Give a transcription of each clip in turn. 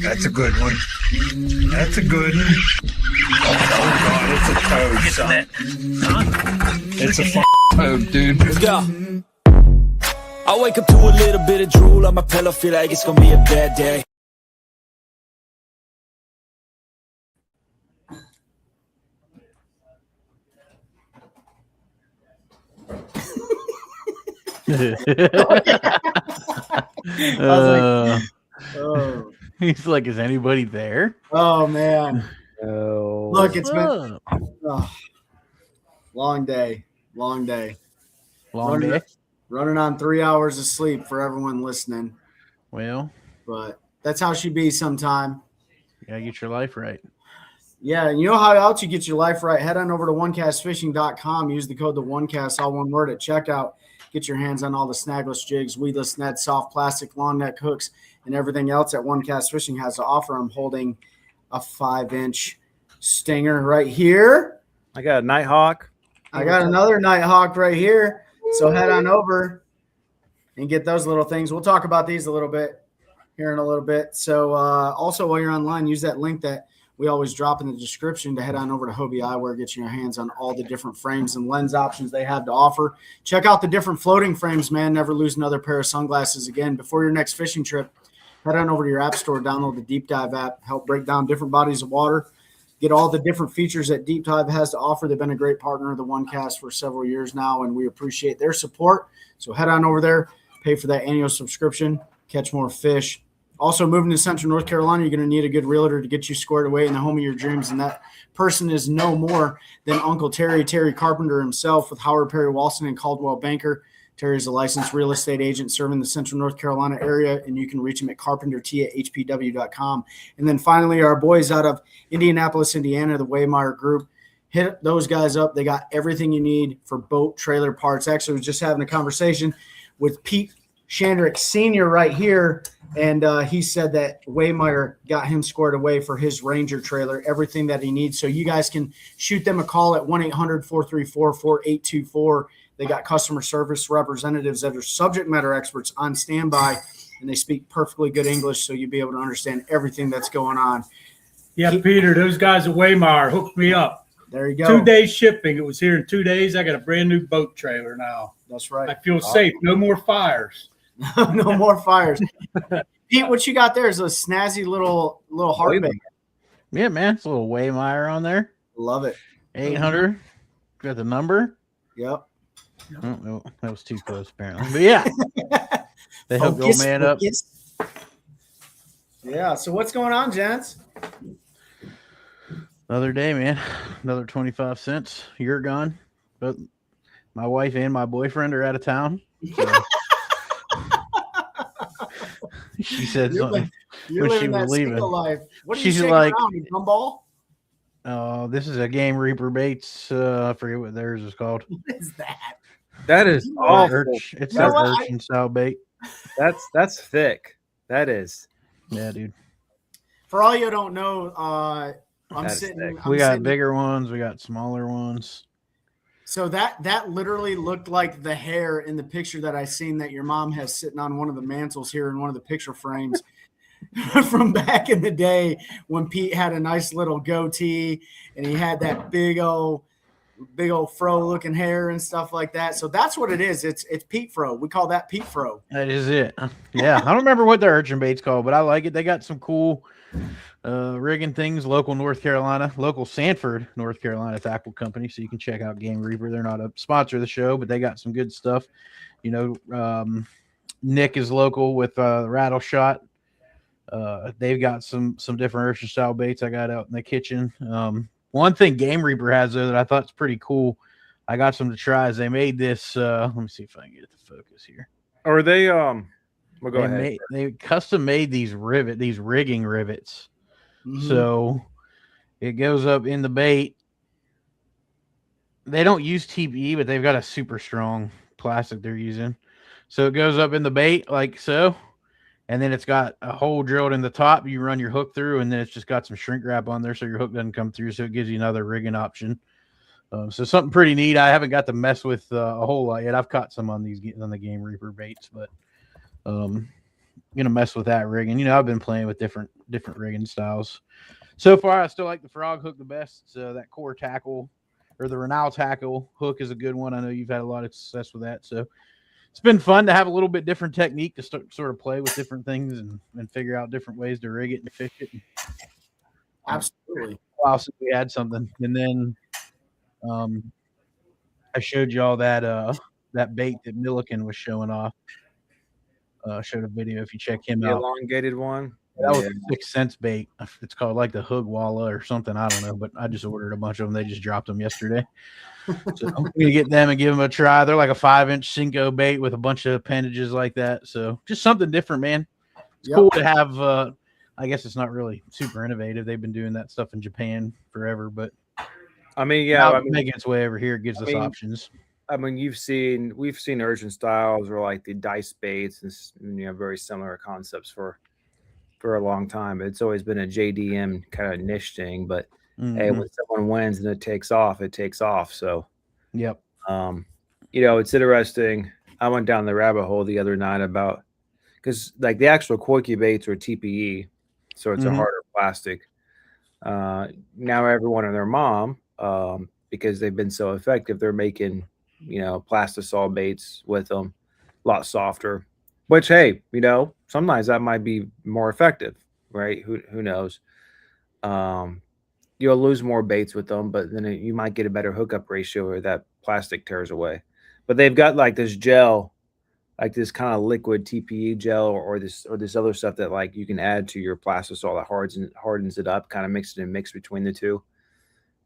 That's a good one. That's a good one. Oh God, it's a toad, son. It's a toad, dude. Let's go. I wake up to a little bit of drool on my pillow, feel like it's gonna be a bad day. Oh. He's like, is anybody there? Oh man. Oh. Look, it's been Oh, long day. Long day. long day. Running on 3 hours of sleep for everyone listening. Well, But that's how she be sometime. you gotta get your life right. Yeah, and you know how else you get your life right? Head on over to onecastfishing.com. Use the code ONECAST, all one word, at checkout. Get your hands on all the snagless jigs, weedless nets, soft plastic, long neck hooks, and everything else that One Cast Fishing has to offer. I'm holding a 5-inch stinger right here. I got a Nighthawk. I got another Nighthawk right here. So head on over and get those little things. We'll talk about these a little bit here in a little bit. So also while you're online, use that link that we always drop in the description to head on over to Hobie Eyewear, get your hands on all the different frames and lens options they have to offer. Check out the different floating frames, man. Never lose another pair of sunglasses again. Before your next fishing trip, head on over to your app store, download the Deep Dive app, help break down different bodies of water, get all the different features that Deep Dive has to offer. They've been a great partner of the OneCast for several years now, and we appreciate their support. So head on over there, pay for that annual subscription, catch more fish. Also, moving to Central North Carolina, you're going to need a good realtor to get you squared away in the home of your dreams, and that person is no more than Uncle Terry Carpenter himself with Howard Perry Walson and Caldwell Banker. Terry is a licensed real estate agent serving the Central North Carolina area, and you can reach him at carpentert@hpw.com. And then finally, our boys out of Indianapolis, Indiana, the Waymeyer Group. Hit those guys up. They got everything you need for boat trailer parts. Actually, I was just having a conversation with Pete Shandrick Sr. right here, and he said that Waymeyer got him squared away for his Ranger trailer, everything that he needs. So you guys can shoot them a call at 1-800-434-4824. They got customer service representatives that are subject matter experts on standby, and they speak perfectly good English, so you'll be able to understand everything that's going on. Yeah, Peter, those guys at Waymeyer hooked me up. There you go. 2 days shipping. It was here in 2 days. I got a brand new boat trailer now. That's right. I feel safe. No more fires. No more fires. Pete, what you got there is a snazzy little heart bait. Yeah, man. It's a little Waymeyer on there. Love it. 800. Got the number. Yep. Oh, no, that was too close, apparently. But yeah, they hooked old man up. Yeah. So what's going on, gents? Another day, man. Another 25 cents. You're gone. But my wife and my boyfriend are out of town. So she said something You're when she living was that leaving. single life. What are She's you shaking like, around, you gumball? Oh, this is a Game Reaper baits. I forget what theirs is called. What is that? That is awful. It's You know an what? urchin style bait. That's thick. That is. Yeah, dude. For all you don't know, I'm That's sitting. thick. I'm We got sitting- bigger ones. We got smaller ones. So that literally looked like the hair in the picture that I seen that your mom has sitting on one of the mantles here in one of the picture frames from back in the day when Pete had a nice little goatee and he had that big old fro looking hair and stuff like that. So that's what it is. It's Pete fro. We call that Pete fro. That is it. Yeah, I don't remember what the urchin bait's called, but I like it. They got some cool rigging things. Local Sanford, North Carolina tackle company. So you can check out Game Reaper. They're not a sponsor of the show, but they got some good stuff. You know, Nick is local with Rattle Shot. They've got some different urchin style baits I got out in the kitchen. One thing Game Reaper has though that I thought is pretty cool, I got some to try, is they made this. Let me see if I can get it to focus here. Or they well, go ahead. They custom made these rigging rivets. Mhm. So it goes up in the bait. They don't use TPE, but they've got a super strong plastic they're using. So it goes up in the bait like so. And then it's got a hole drilled in the top. You run your hook through, and then it's just got some shrink wrap on there so your hook doesn't come through. So it gives you another rigging option. So something pretty neat. I haven't got to mess with a whole lot yet. I've caught some on the Game Reaper baits, but gonna mess with that rigging. You know, I've been playing with different rigging styles. So far, I still like the frog hook the best. So that core tackle or the Renal tackle hook is a good one. I know you've had a lot of success with that. So it's been fun to have a little bit different technique to sort of play with different things and figure out different ways to rig it and fish it. Absolutely. Wow, since we had something, and then I showed you all that bait that Milliken was showing off. Showed a video if you check him The out. elongated one. That was 6 cents bait. It's called like the Hoogwalla or something. I don't know, but I just ordered a bunch of them. They just dropped them yesterday. So I'm gonna get them and give them a try. They're like a 5-inch Cinco bait with a bunch of appendages like that. So just something different, man. It's cool to have. I guess it's not really super innovative. They've been doing that stuff in Japan forever, but I mean, yeah, making its way over here gives us options. I mean, we've seen urchin styles or like the dice baits and very similar concepts for a long time. It's always been a JDM kind of niche thing, but hey, when someone wins and it takes off, it takes off. So, yep. It's interesting. I went down the rabbit hole the other night about because like the actual Koiki baits are TPE, so it's a harder plastic. Now everyone and their mom, because they've been so effective, they're making plastisol baits with them, a lot softer. Which, hey, sometimes that might be more effective, right? Who knows? You'll lose more baits with them, but then you might get a better hookup ratio or that plastic tears away. But they've got like this gel, like this kind of liquid TPE gel or this other stuff that like you can add to your plastisol that hardens it up, kind of mix between the two.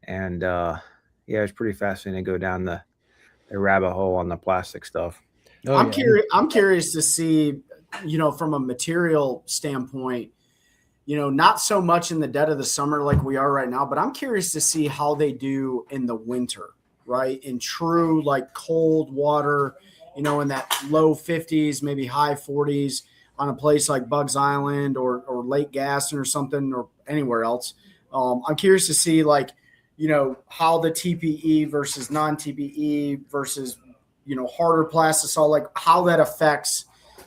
And it's pretty fascinating to go down the rabbit hole on the plastic stuff. I'm curious to see, from a material standpoint, not so much in the dead of the summer like we are right now, but I'm curious to see how they do in the winter, right? In true like cold water, in that low 50s, maybe high 40s on a place like Bugs Island or Lake Gaston or something or anywhere else. I'm curious to see like, how the TPE versus non-TPE versus harder plastisol, like how that affects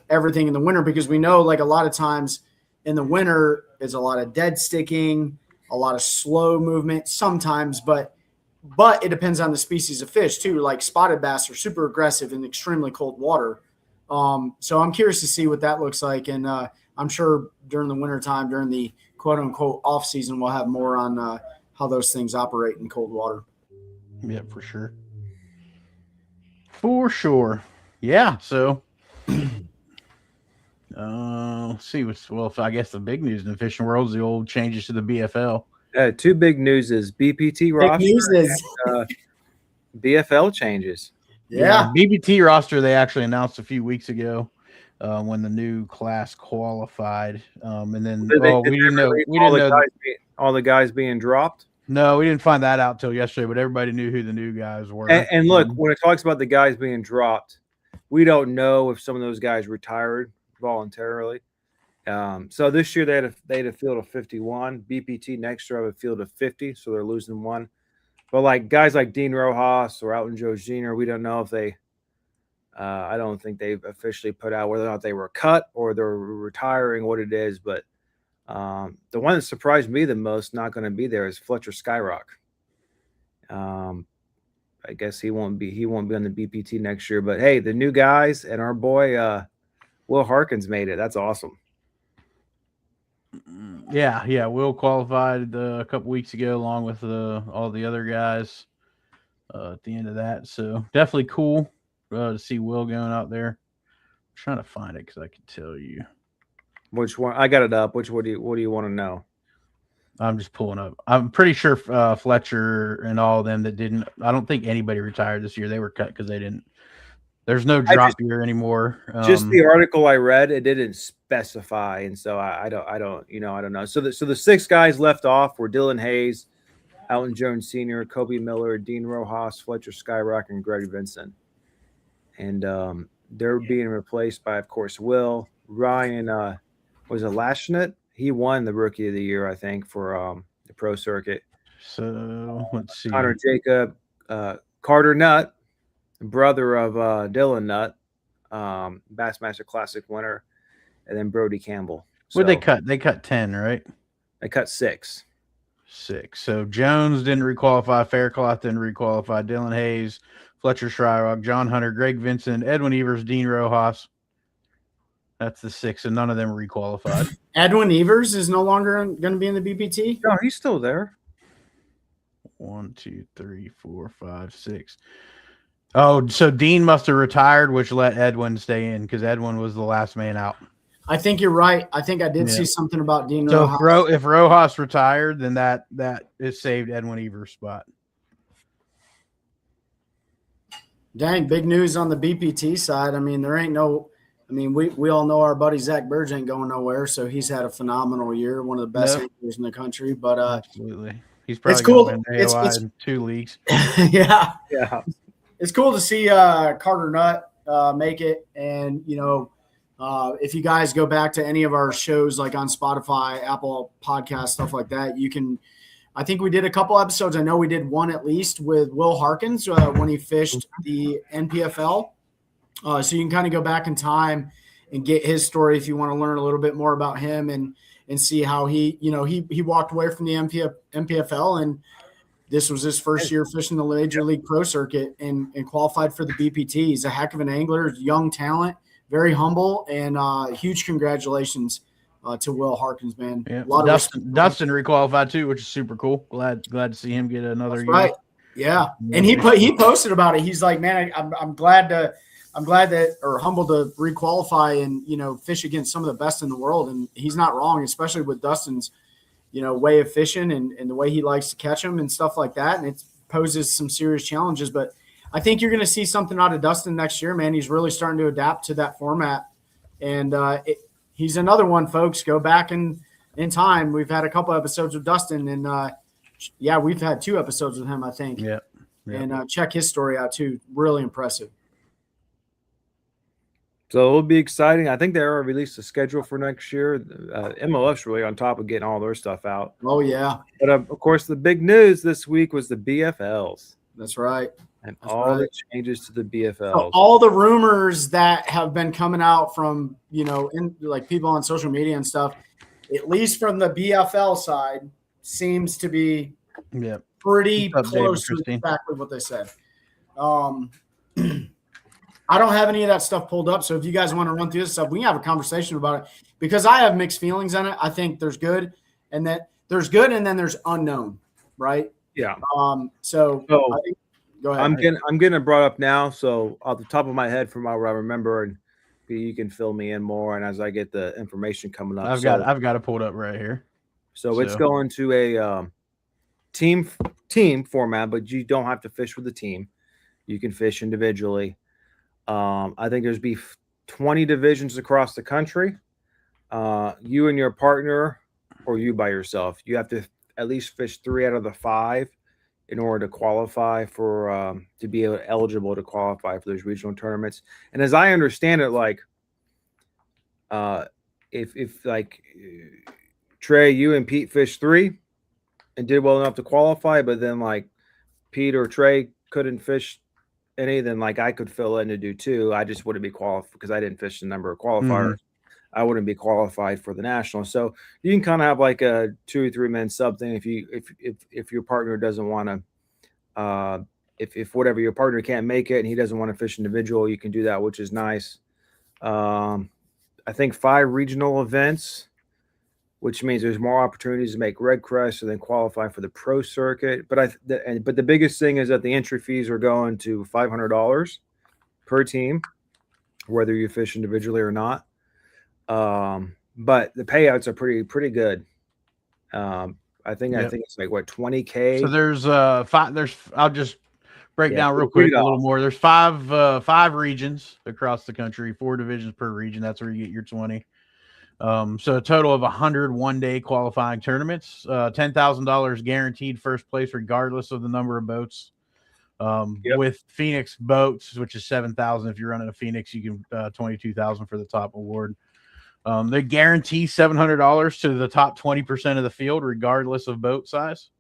everything in the winter, because we know like a lot of times in the winter is a lot of dead sticking, a lot of slow movement sometimes, but it depends on the species of fish too. Like spotted bass are super aggressive in extremely cold water. So I'm curious to see what that looks like. And I'm sure during the winter time, during the quote unquote off season, we'll have more on how those things operate in cold water. Yeah, for sure. For sure. Yeah. So, let's see I guess the big news in the fishing world is the old changes to the BFL. Two big news is BPT roster and, BFL changes. Yeah. BPT roster, they actually announced a few weeks ago when the new class qualified. And then we didn't know all the guys being dropped. No, we didn't find that out till yesterday, but everybody knew who the new guys were. And look, when it talks about the guys being dropped, we don't know if some of those guys retired voluntarily. So this year they had a field of 51. BPT next year have a field of 50, so they're losing one. But like guys like Dean Rojas or Elton Joe Jr., we don't know if they. I don't think they've officially put out whether or not they were cut or they're retiring, what it is, but. The one that surprised me the most not going to be there is Fletcher Skyrock. I guess he won't be on the BPT next year. But hey, the new guys and our boy Will Harkins made it. That's awesome. Yeah. Will qualified a couple weeks ago along with all the other guys at the end of that. So definitely cool to see Will going out there. I'm trying to find it because I can tell you. Which one? I got it up. What do you want to know? I'm just pulling up. I'm pretty sure Fletcher and all of them that didn't. I don't think anybody retired this year. They were cut because they didn't. There's no drop year anymore. Just the article I read, it didn't specify, and so I don't know. So the 6 guys left off were Dylan Hayes, Elton Jones Sr., Kobe Miller, Dean Rojas, Fletcher Skyrock, and Greg Vincent, and they're being replaced by, of course, Will Ryan. Was it Lashnet? He won the Rookie of the Year, I think, for the pro circuit. So let's see. Connor Jacob, Carter Nutt, brother of Dylan Nutt, Bassmaster Classic winner, and then Brody Campbell. What they So cut? They cut 10, right? they cut 6. 6. So Jones didn't requalify. Faircloth didn't requalify. Dylan Hayes, Fletcher Shryock, John Hunter, Greg Vincent, Edwin Evers, Dean Rojas. That's the 6, and none of them requalified. Edwin Evers is no longer going to be in the BPT. No, he's still there. 1, 2, 3, 4, 5, 6. Oh, so Dean must have retired, which let Edwin stay in because Edwin was the last man out. I think you're right. I think I did Yeah. see something about Dean So Rojas. if Rojas retired, then that is saved Edwin Evers' spot. Dang, big news on the BPT side. I mean, there ain't no. I mean, we all know our buddy Zach Burge ain't going nowhere, so he's had a phenomenal year, one of the best Yep. anglers in the country. But Absolutely, he's probably cool. going to win It's- AOI it's- in 2 leagues. yeah, Yeah. it's cool to see Carter Nutt make it. And, if you guys go back to any of our shows, like on Spotify, Apple Podcast, stuff like that, you can – I think we did a couple episodes. I know we did one at least with Will Harkins when he fished the NPFL. So you can kind of go back in time and get his story if you want to learn a little bit more about him and see how he walked away from the NPFL, and this was his first year fishing the Major League Pro Circuit and qualified for the BPT. He's a heck of an angler, young talent, very humble, and huge congratulations to Will Harkins, man. Yeah. A lot of respect. Dustin requalified too, which is super cool. Glad to see him get another That's year. right. Yeah. And he posted about it. He's like, man, I'm glad that, or humbled to requalify and, fish against some of the best in the world. And he's not wrong, especially with Dustin's, way of fishing and the way he likes to catch them and stuff like that. And it poses some serious challenges, but I think you're going to see something out of Dustin next year, man. He's really starting to adapt to that format. And he's another one, folks. Go back in time. We've had a couple episodes with Dustin, and we've had 2 episodes with him, I think. Yeah. And check his story out too. Really impressive. So it'll be exciting. I think they already released the schedule for next year. MLF's really on top of getting all their stuff out. Oh yeah, But of course, the big news this week was the BFLs that's right. and That's all the right. changes to the BFLs. So all the rumors that have been coming out from in like people on social media and stuff, at least from the BFL side, seems to be Yeah. pretty What's up, David close to Christine? exactly what they said. I don't have any of that stuff pulled up, so if you guys want to run through this stuff, we can have a conversation about it because I have mixed feelings on it. I think there's good, and then there's unknown, right? Yeah. So So I think, go ahead. I'm getting it brought up now. So off the top of my head, from what I remember, and B, you can fill me in more. And as I get the information coming up, I've got it pulled up right here. So it's So- going to a team format, but you don't have to fish with the team. You can fish individually. I think there's be 20 divisions across the country. You and your partner, or you by yourself, you have to at least fish 3 out of the 5 in order to qualify for to be eligible to qualify for those regional tournaments. And as I understand it, like if like Trey, you and Pete fished 3 and did well enough to qualify, but then like Pete or Trey couldn't fish any, then like I could fill in to do 2. I just wouldn't be qualified because I didn't fish the number of qualifiers. I wouldn't be qualified for the national. So you can kind of have like a 2 or 3 man sub thing if your partner doesn't want to if whatever your partner can't make it and he doesn't want to fish individual, you can do that, which is nice. I think 5 regional events, which means there's more opportunities to make Red Crest and then qualify for the pro circuit. But the biggest thing is that the entry fees are going to $500 per team, whether you fish individually or not. But the payouts are pretty good. I think it's like what, 20K. So there's 5. I'll just break down real read quick it a little off. more. There's 5 regions across the country, 4 divisions per region. That's where you get your 20. So a total of 100 one-day qualifying tournaments, $10,000 guaranteed first place, regardless of the number of boats. With Phoenix boats, which is 7,000. If you're running a Phoenix, you can 22,000 for the top award. They guarantee $700 to the top 20% of the field, regardless of boat size,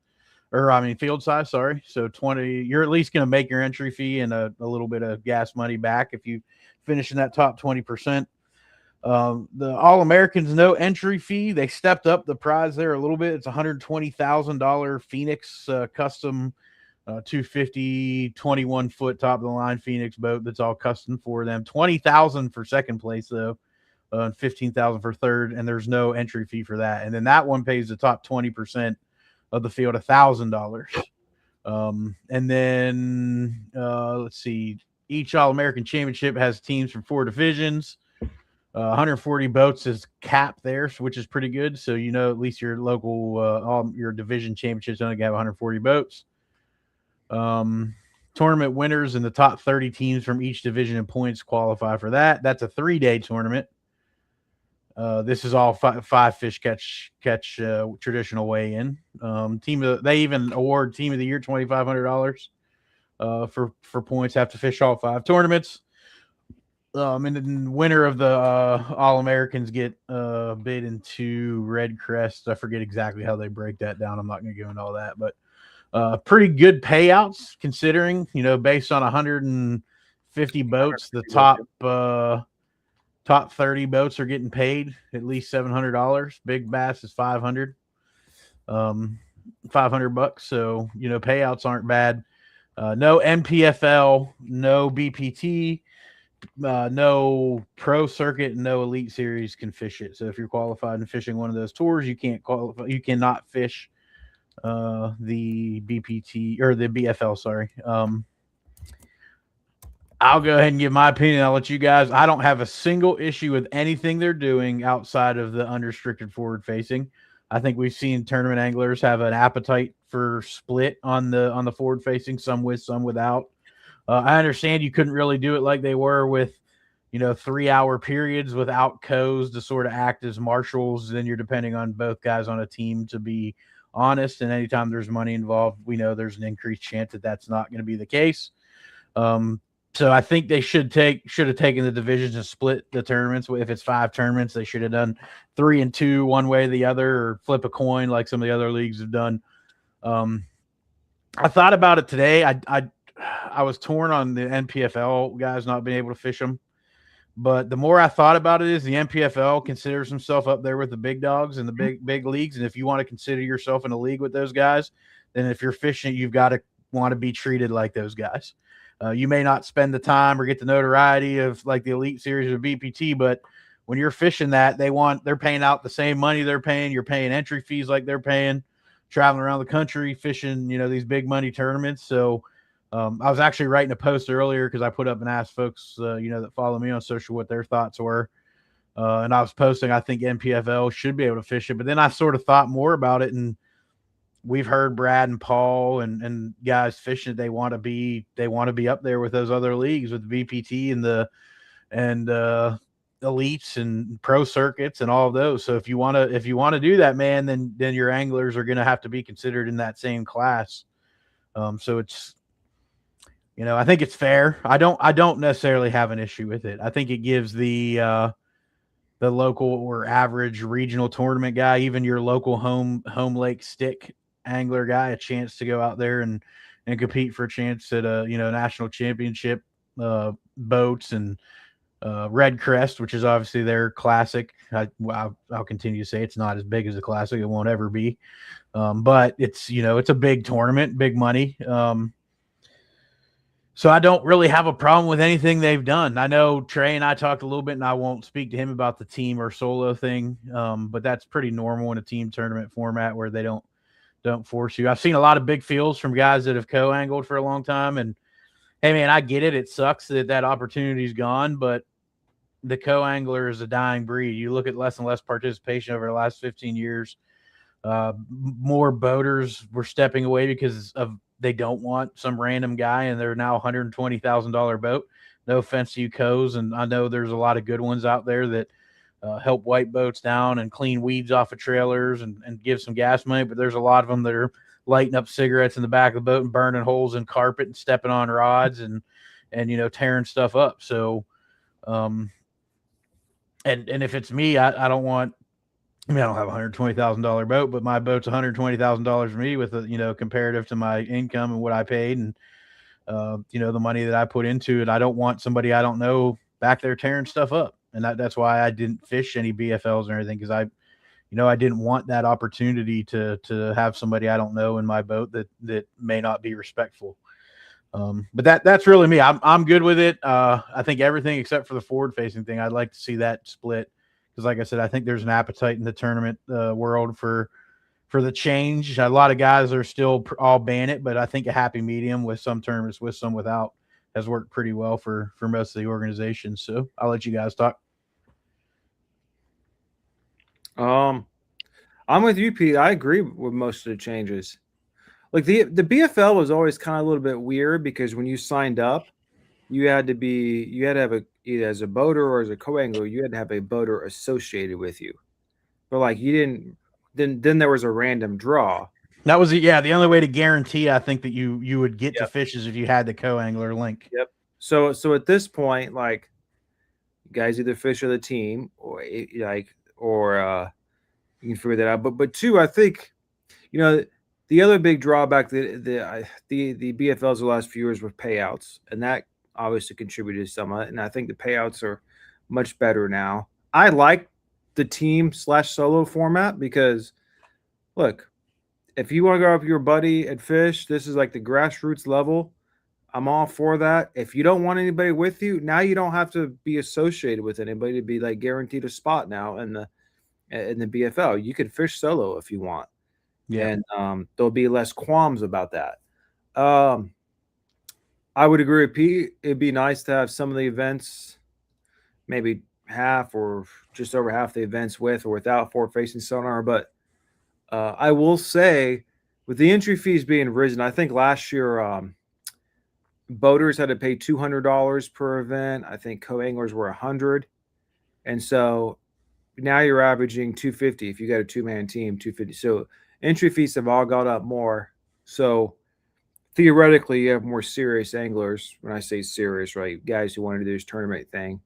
field size. Sorry. So 20, you're at least going to make your entry fee and a little bit of gas money back if you finish in that top 20%. The All Americans no entry fee. They stepped up the prize there a little bit. It's $120,000 Phoenix custom 250 21 foot top of the line Phoenix boat that's all custom for them. $20,000 for second place though, and $15,000 for third, and there's no entry fee for that. And then that one pays the top 20% of the field $1,000. And then let's see, each All American Championship has teams from 4 divisions. 140 boats is capped there, which is pretty good. So at least your local your division championships only have 140 boats. Tournament winners and the top 30 teams from each division in points qualify for that. That's a 3-day tournament. This is all five fish catch traditional weigh-in. They even award team of the year $2,500 for points. Have to fish all 5 tournaments. And then the winner of the All Americans get bid into Red Crest. I forget exactly how they break that down. I'm not going to go into all that, but pretty good payouts considering, based on 150 boats, the top 30 boats are getting paid at least $700. Big bass is $500. $500. So, payouts aren't bad. No NPFL, no BPT, no pro circuit, no elite series can fish it. So if you're qualified in fishing one of those tours, you cannot fish the BPT or the BFL. Sorry. I'll go ahead and give my opinion. I'll let you guys. I don't have a single issue with anything they're doing outside of the unrestricted forward facing. I think we've seen tournament anglers have an appetite for split on the forward facing, some with, some without. I understand you couldn't really do it like they were with, 3-hour periods without co's to sort of act as marshals. Then you're depending on both guys on a team to be honest. And anytime there's money involved, we know there's an increased chance that that's not going to be the case. So I think they should have taken the divisions and split the tournaments. If it's 5 tournaments, they should have done 3 and 2 one way or the other, or flip a coin like some of the other leagues have done. I thought about it today. I was torn on the NPFL guys not being able to fish them, but the more I thought about it, is the NPFL considers himself up there with the big dogs and the big leagues. And if you want to consider yourself in a league with those guys, then if you're fishing, you've got to want to be treated like those guys. You may not spend the time or get the notoriety of like the Elite Series or BPT, but when you're fishing that, they're paying out the same money they're paying. You're paying entry fees like they're paying, traveling around the country, fishing, these big money tournaments. So I was actually writing a post earlier because I put up and asked folks, that follow me on social what their thoughts were. And I was posting, I think NPFL should be able to fish it. But then I sort of thought more about it, and we've heard Brad and Paul and guys fishing. They want to be up there with those other leagues, with the VPT and elites and pro circuits and all of those. So if you want to do that, man, then your anglers are going to have to be considered in that same class. So it's, I think it's fair. I don't necessarily have an issue with it. I think it gives the local or average regional tournament guy, even your local home lake stick angler guy, a chance to go out there and compete for a chance at a national championship boats and Red Crest, which is obviously their classic. I'll continue to say it's not as big as a classic. It won't ever be, but it's it's a big tournament, big money. So I don't really have a problem with anything they've done. I know Trey and I talked a little bit, and I won't speak to him about the team or solo thing, but that's pretty normal in a team tournament format where they don't force you. I've seen a lot of big fields from guys that have co-angled for a long time, and hey, man, I get it. It sucks that opportunity's gone, but the co-angler is a dying breed. You look at less and less participation over the last 15 years. More boaters were stepping away because they don't want some random guy, and they're now $120,000 boat. No offense to you, co's, and I know there's a lot of good ones out there that help wipe boats down and clean weeds off of trailers and give some gas money, but there's a lot of them that are lighting up cigarettes in the back of the boat and burning holes in carpet and stepping on rods and tearing stuff up. So and if it's me, I don't want, I don't have a $120,000 boat, but my boat's $120,000 for me with comparative to my income and what I paid and the money that I put into it. I don't want somebody I don't know back there tearing stuff up. And that's why I didn't fish any BFLs or anything, because I didn't want that opportunity to have somebody I don't know in my boat that may not be respectful. But that's really me. I'm good with it. I think everything except for the forward facing thing, I'd like to see that split, because like I said, I think there's an appetite in the tournament world for the change. A lot of guys are still all ban it, but I think a happy medium with some tournaments with, some without, has worked pretty well for most of the organizations. So I'll let you guys talk. I'm with you, Pete. I agree with most of the changes. Like the BFL was always kind of a little bit weird, because when you signed up, you had to have either as a boater or as a co-angler, you had to have a boater associated with you. But like you didn't. Then there was a random draw. That was the only way to guarantee, I think, that you would get to fish is if you had the co-angler link. Yep. So at this point, like, you guys either fish with a team or you can figure that out. But two, I think, the other big drawback that the BFLs the last few years with payouts, and that obviously contributed somewhat. And I think the payouts are much better now. I like the team/solo format, because look, if you want to go up with your buddy and fish, this is like the grassroots level. I'm all for that. If you don't want anybody with you, now you don't have to be associated with anybody to be like guaranteed a spot now in the BFL. You can fish solo if you want. Yeah. And there'll be less qualms about that. I would agree with Pete. It'd be nice to have some of the events, maybe half or just over half the events with or without forward facing sonar. But I will say, with the entry fees being risen, I think last year boaters had to pay $200 per event. I think co-anglers were $100, and so now you're averaging $250 if you got a 2-man team. $250. So entry fees have all gone up more. So theoretically, you have more serious anglers. When I say serious, right, guys who want to do this tournament thing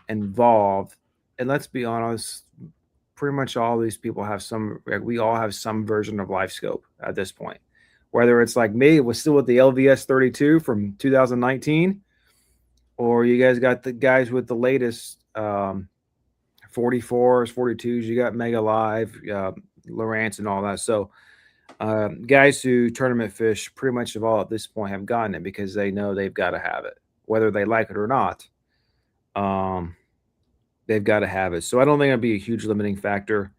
involved. And let's be honest, pretty much all these people have we all have some version of life scope at this point. Whether it's like me, was still with the LVS 32 from 2019, or you guys got the guys with the latest 44s, 42s, you got Mega Live, Lowrance and all that. So guys who tournament fish pretty much of all at this point have gotten it because they know they've got to have it, whether they like it or not. They've got to have it. So I don't think it'll be a huge limiting factor.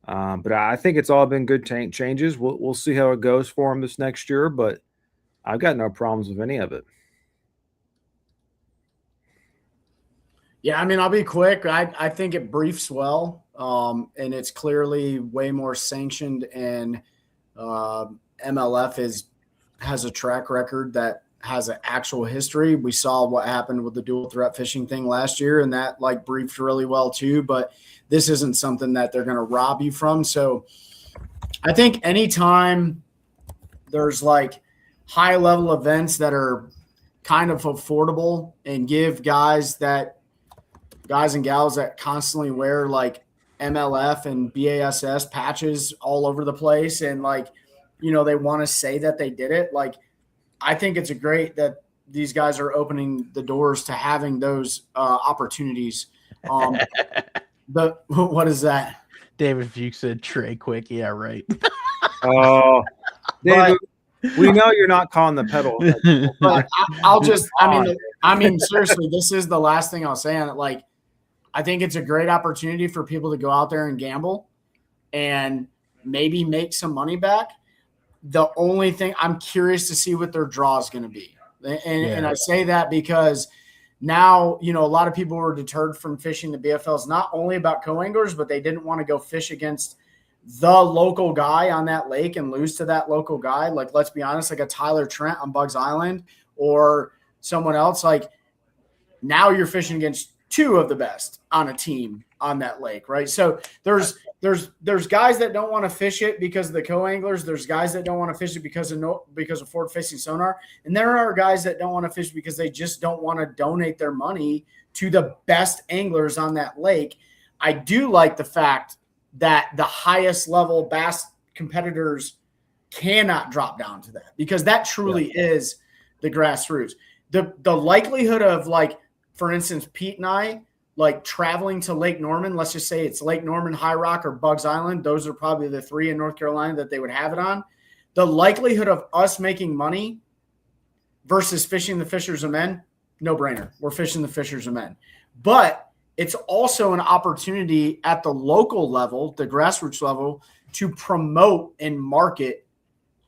But I think it's all been good changes. We'll see how it goes for them this next year, but I've got no problems with any of it. Yeah, I mean, I'll be quick. I think it briefs well, and it's clearly way more sanctioned, and MLF has a track record that has an actual history. We saw what happened with the dual threat fishing thing last year, and that like briefed really well too, but this isn't something that they're going to rob you from. So I think anytime there's like high level events that are kind of affordable and give guys and gals that constantly wear like MLF and BASS patches all over the place, and like, they want to say that they did it. Like, I think it's great that these guys are opening the doors to having those opportunities. But what is that? David Fuchs said Trey Quick. Yeah, right. Oh, David, we know you're not calling the pedal. But I mean, seriously, this is the last thing I'll say on it. Like, I think it's a great opportunity for people to go out there and gamble and maybe make some money back. The only thing I'm curious to see what their draw is going to be. And I say that because now, a lot of people were deterred from fishing the BFLs, not only about co-anglers, but they didn't want to go fish against the local guy on that lake and lose to that local guy. Like, let's be honest, like a Tyler Trent on Bugs Island or someone else. Like, now you're fishing against two of the best on a team on that lake, right? So there's guys that don't want to fish it because of the co-anglers. There's guys that don't want to fish it because of forward-facing sonar, and there are guys that don't want to fish because they just don't want to donate their money to the best anglers on that lake. I do like the fact that the highest level bass competitors cannot drop down to that, because that truly is the grassroots. The likelihood of, like, for instance, Pete and I, like traveling to Lake Norman, let's just say it's Lake Norman, High Rock, or Bugs Island. Those are probably the 3 in North Carolina that they would have it on. The likelihood of us making money versus fishing the Fishers of Men, no brainer. We're fishing the Fishers of Men. But it's also an opportunity at the local level, the grassroots level, to promote and market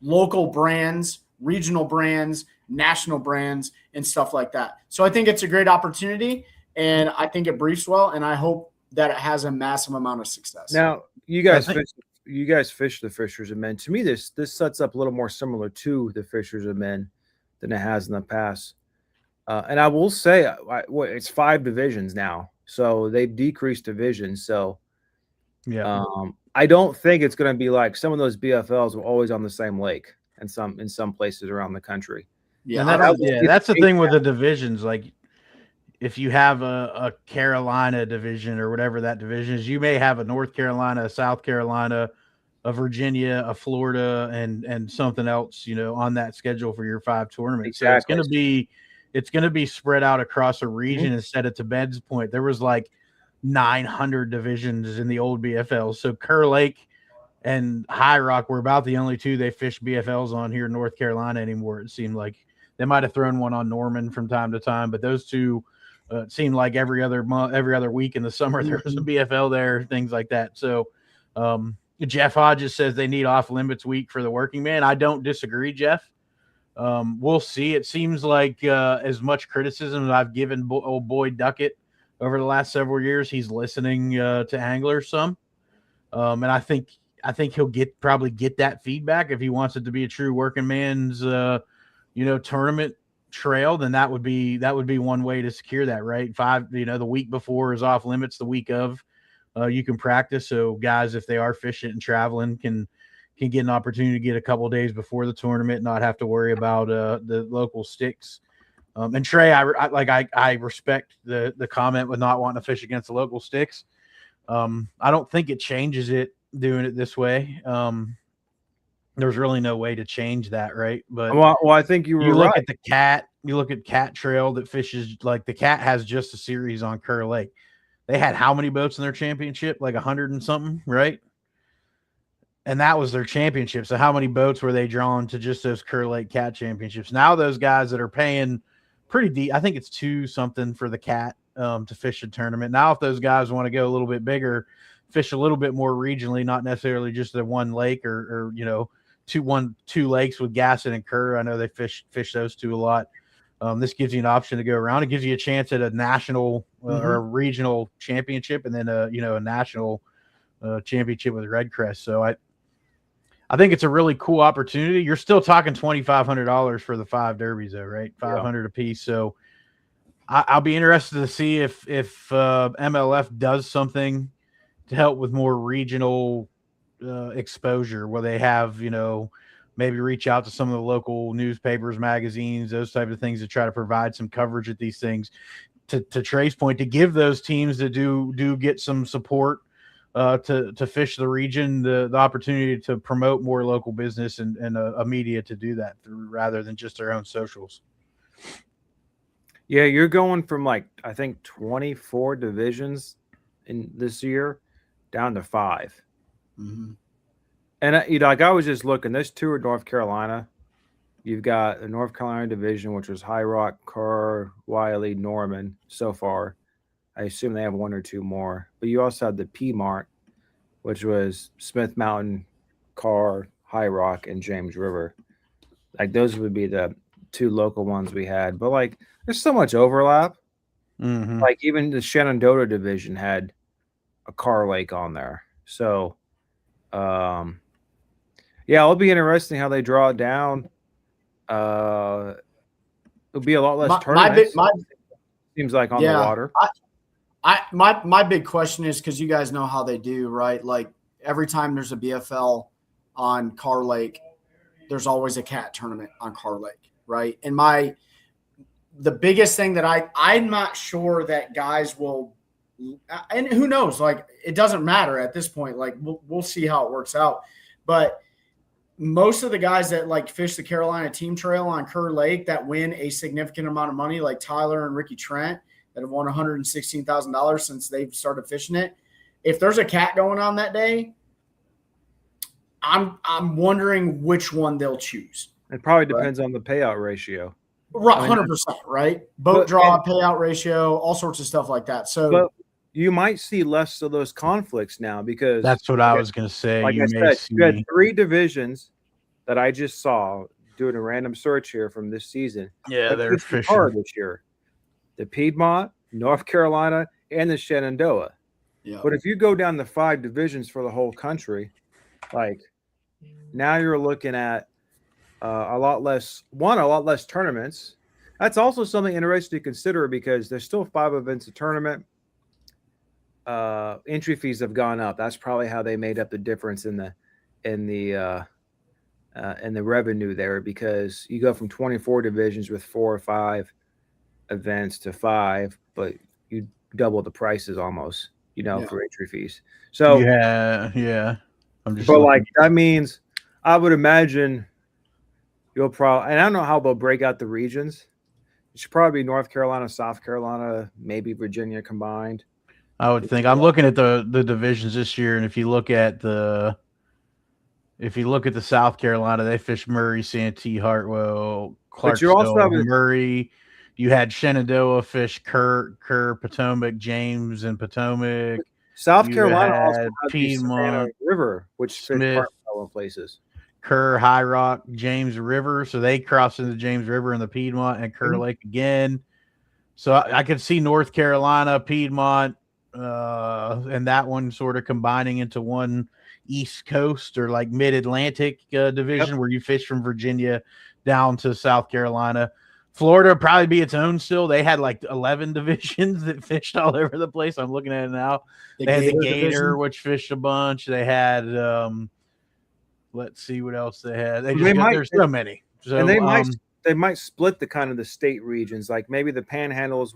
local brands, regional brands, national brands, and stuff like that. So I think it's a great opportunity, and I think it briefs well, and I hope that it has a massive amount of success. Now, you guys fish the Fishers of Men. To me, this sets up a little more similar to the Fishers of Men than it has in the past. And I will say, it's 5 divisions now, so they've decreased divisions. So, Yeah. I don't think it's going to be like some of those BFLs were always on the same lake in some places around the country. Yeah, And that's the thing with the divisions. Like, if you have a Carolina division or whatever that division is, you may have a North Carolina, a South Carolina, a Virginia, a Florida, and something else, on that schedule for your 5 tournaments. Exactly. So it's gonna be spread out across a region instead of, to Ben's point, there was like 900 divisions in the old BFL. So Kerr Lake and High Rock were about the only 2 they fished BFLs on here in North Carolina anymore. It seemed like they might have thrown one on Norman from time to time, but those 2 it seemed like every other month, every other week in the summer there was a BFL there, things like that. So Jeff Hodges says they need off limits week for the working man. I don't disagree, Jeff. We'll see. It seems like as much criticism as I've given old Boyd Duckett over the last several years, he's listening to anglers some. And I think he'll probably get that feedback if he wants it to be a true working man's tournament trail. Then that would be one way to secure that, right? 5, the week before is off limits. The week of, you can practice. So guys, if they are fishing and traveling, can get an opportunity to get a couple of days before the tournament, not have to worry about the local sticks. And Trey, I respect the comment with not wanting to fish against the local sticks. I don't think it changes it doing it this way. There's really no way to change that, right? But I think you look at the Cat. You look at Cat Trail that fishes, like the Cat has just a series on Kerr Lake. They had how many boats in their championship? Like 100 and something, right? And that was their championship. So how many boats were they drawn to just those Kerr Lake Cat championships? Now those guys that are paying pretty deep, I think it's 2 something for the Cat to fish a tournament. Now if those guys want to go a little bit bigger, fish a little bit more regionally, not necessarily just the one lake or two lakes with Gasset and Kerr. I know they fish those 2 a lot. This gives you an option to go around. It gives you a chance at a national or a regional championship, and then a national championship with Redcrest. So I think it's a really cool opportunity. You're still talking $2,500 for the 5 derbies, though, right? $500 a piece. So I'll be interested to see if MLF does something to help with more regional exposure, where they have, maybe reach out to some of the local newspapers, magazines, those type of things, to try to provide some coverage at these things. To Trey's point, to give those teams that do get some support to fish the region the opportunity to promote more local business and a media to do that through, rather than just their own socials. Yeah, you're going from I think 24 divisions in this year down to 5. Mm-hmm. And I was just looking. There's 2 in North Carolina. You've got the North Carolina division, which was High Rock, Kerr, Wiley, Norman so far. I assume they have 1 or 2 more. But you also have the Piedmont, which was Smith Mountain, Kerr, High Rock, and James River. Those would be the 2 local ones we had. But there's so much overlap. Mm-hmm. Even the Shenandoah division had a Kerr Lake on there. So, it'll be interesting how they draw it down. It'll be a lot less tournaments. Seems like on the water. My big question is, because you guys know how they do, right? Every time there's a BFL on Kerr Lake, there's always a Cat tournament on Kerr Lake, right? And the biggest thing that I'm not sure that guys will, and who knows, it doesn't matter at this point. We'll see how it works out. But most of the guys that fish the Carolina Team Trail on Kerr Lake that win a significant amount of money, like Tyler and Ricky Trent, that have won $116,000 since they've started fishing it. If there's a cat going on that day, I'm wondering which one they'll choose. It probably depends on the payout ratio. Right, I mean, 100%, right? Boat draw, payout ratio, all sorts of stuff like that. So, but you might see less of those conflicts now because That's what I was going to say. like You I may said, see. you had 3 divisions that I just saw doing a random search here from this season. Yeah, that they're fished hard fishing. this year. The Piedmont, North Carolina, and the Shenandoah. yeah. But if you go down the 5 divisions for the whole country, like now you're looking at a lot less tournaments. That's also something interesting to consider because there's still 5 events a tournament. Entry fees have gone up. That's probably how they made up the difference in the revenue there, because you go from 24 divisions with 4 or 5 events to 5, but you double the prices almost, Yeah. for entry fees. So Yeah. I'm just but looking. like that means I would imagine you'll probably, and I don't know how they'll break out the regions. It should probably be North Carolina, South Carolina, maybe Virginia combined. I would think. I'm looking at the divisions this year, and if you look at the South Carolina, they fished Murray, Santee, Hartwell, But you also Clarksville, have Murray. You had Shenandoah fish Kerr, Potomac, James, and Potomac. South You Carolina had also has the Piedmont, Savannah River, which fits Smith. Hartwell in places. Kerr, High Rock, James River. So they cross into James River in the Piedmont and Kerr Mhm. Lake again. So I could see North Carolina, Piedmont, and that one sort of combining into one East Coast or like Mid-Atlantic division where you fish from Virginia down to South Carolina. Florida would probably be its own still. They had like 11 divisions that fished all over the place. I'm looking at it now. They had the Gator, division. which fished a bunch. They had let's see what else they had. There's so many. So And they might split the kind of the state regions, like maybe the Panhandles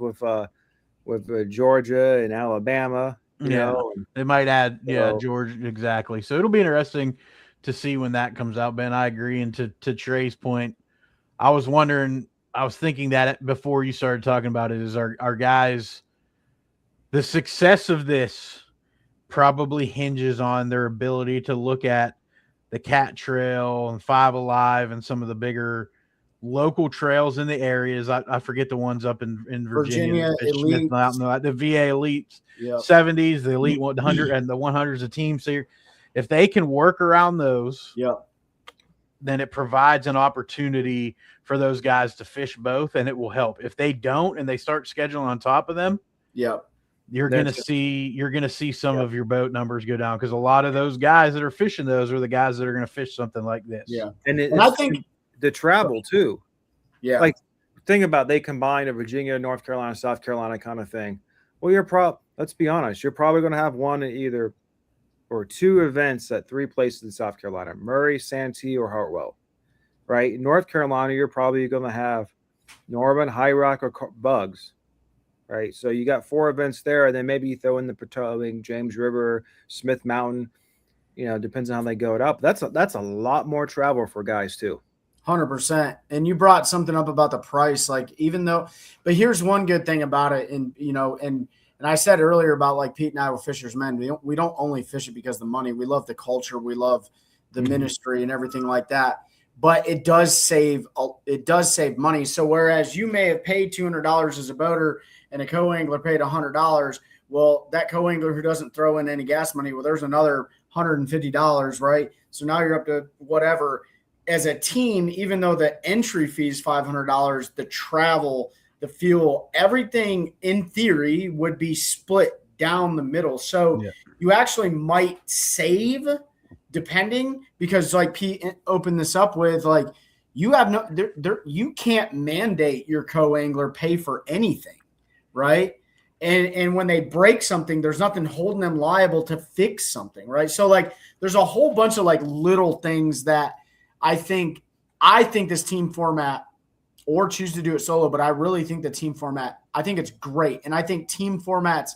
with Georgia and Alabama. You know, and they might add So- Georgia, exactly. So it'll be interesting to see when that comes out, Ben. I agree. And to Trey's point, I was thinking that before you started talking about it, is our guys, the success of this probably hinges on their ability to look at the Cat Trail and Five Alive and some of the bigger local trails in the areas. I forget the ones up in Virginia, Virginia Elite. the VA Elite Yep. 70s, the Elite 100 and the 100s a team. So if they can work around those, Yep. then it provides an opportunity for those guys to fish both, and it will help. If they don't and they start scheduling on top of them, Yep. you're gonna see some of your boat numbers go down, because a lot of those guys that are fishing those are the guys that are gonna fish something like this. Yeah. and And I think, the travel too. yeah. Like, think about, they combine a Virginia, North Carolina, South Carolina kind of thing. Well, let's be honest, you're probably going to have one at either or 2 events at 3 places in South Carolina: Murray, Santee, or Hartwell. Right? In North Carolina, you're probably going to have Norman, High Rock, or Bugs. Right? So you got 4 events there, and then maybe you throw in the Potomac, James River, Smith Mountain. Depends on how they go it up. That's a lot more travel for guys too. 100%. And you brought something up about the price, like but here's one good thing about it. And I said earlier about like Pete and I were Fisher's Men. We don't only fish it because of the money. We love the culture. We love the ministry and everything like that. But it does save money. So whereas you may have paid $200 as a boater and a co-angler paid $100, well, that co-angler who doesn't throw in any gas money, well, there's another $150, right? So now you're up to whatever. As a team, even though the entry fee is $500, the travel, the fuel, everything in theory would be split down the middle. So you actually might save, depending, because like Pete opened this up with, like, you have you can't mandate your co-angler pay for anything, right? And when they break something, there's nothing holding them liable to fix something, right? So like there's a whole bunch of like little things that I think this team format, or choose to do it solo, but I really think the team format, I think it's great. And I think team formats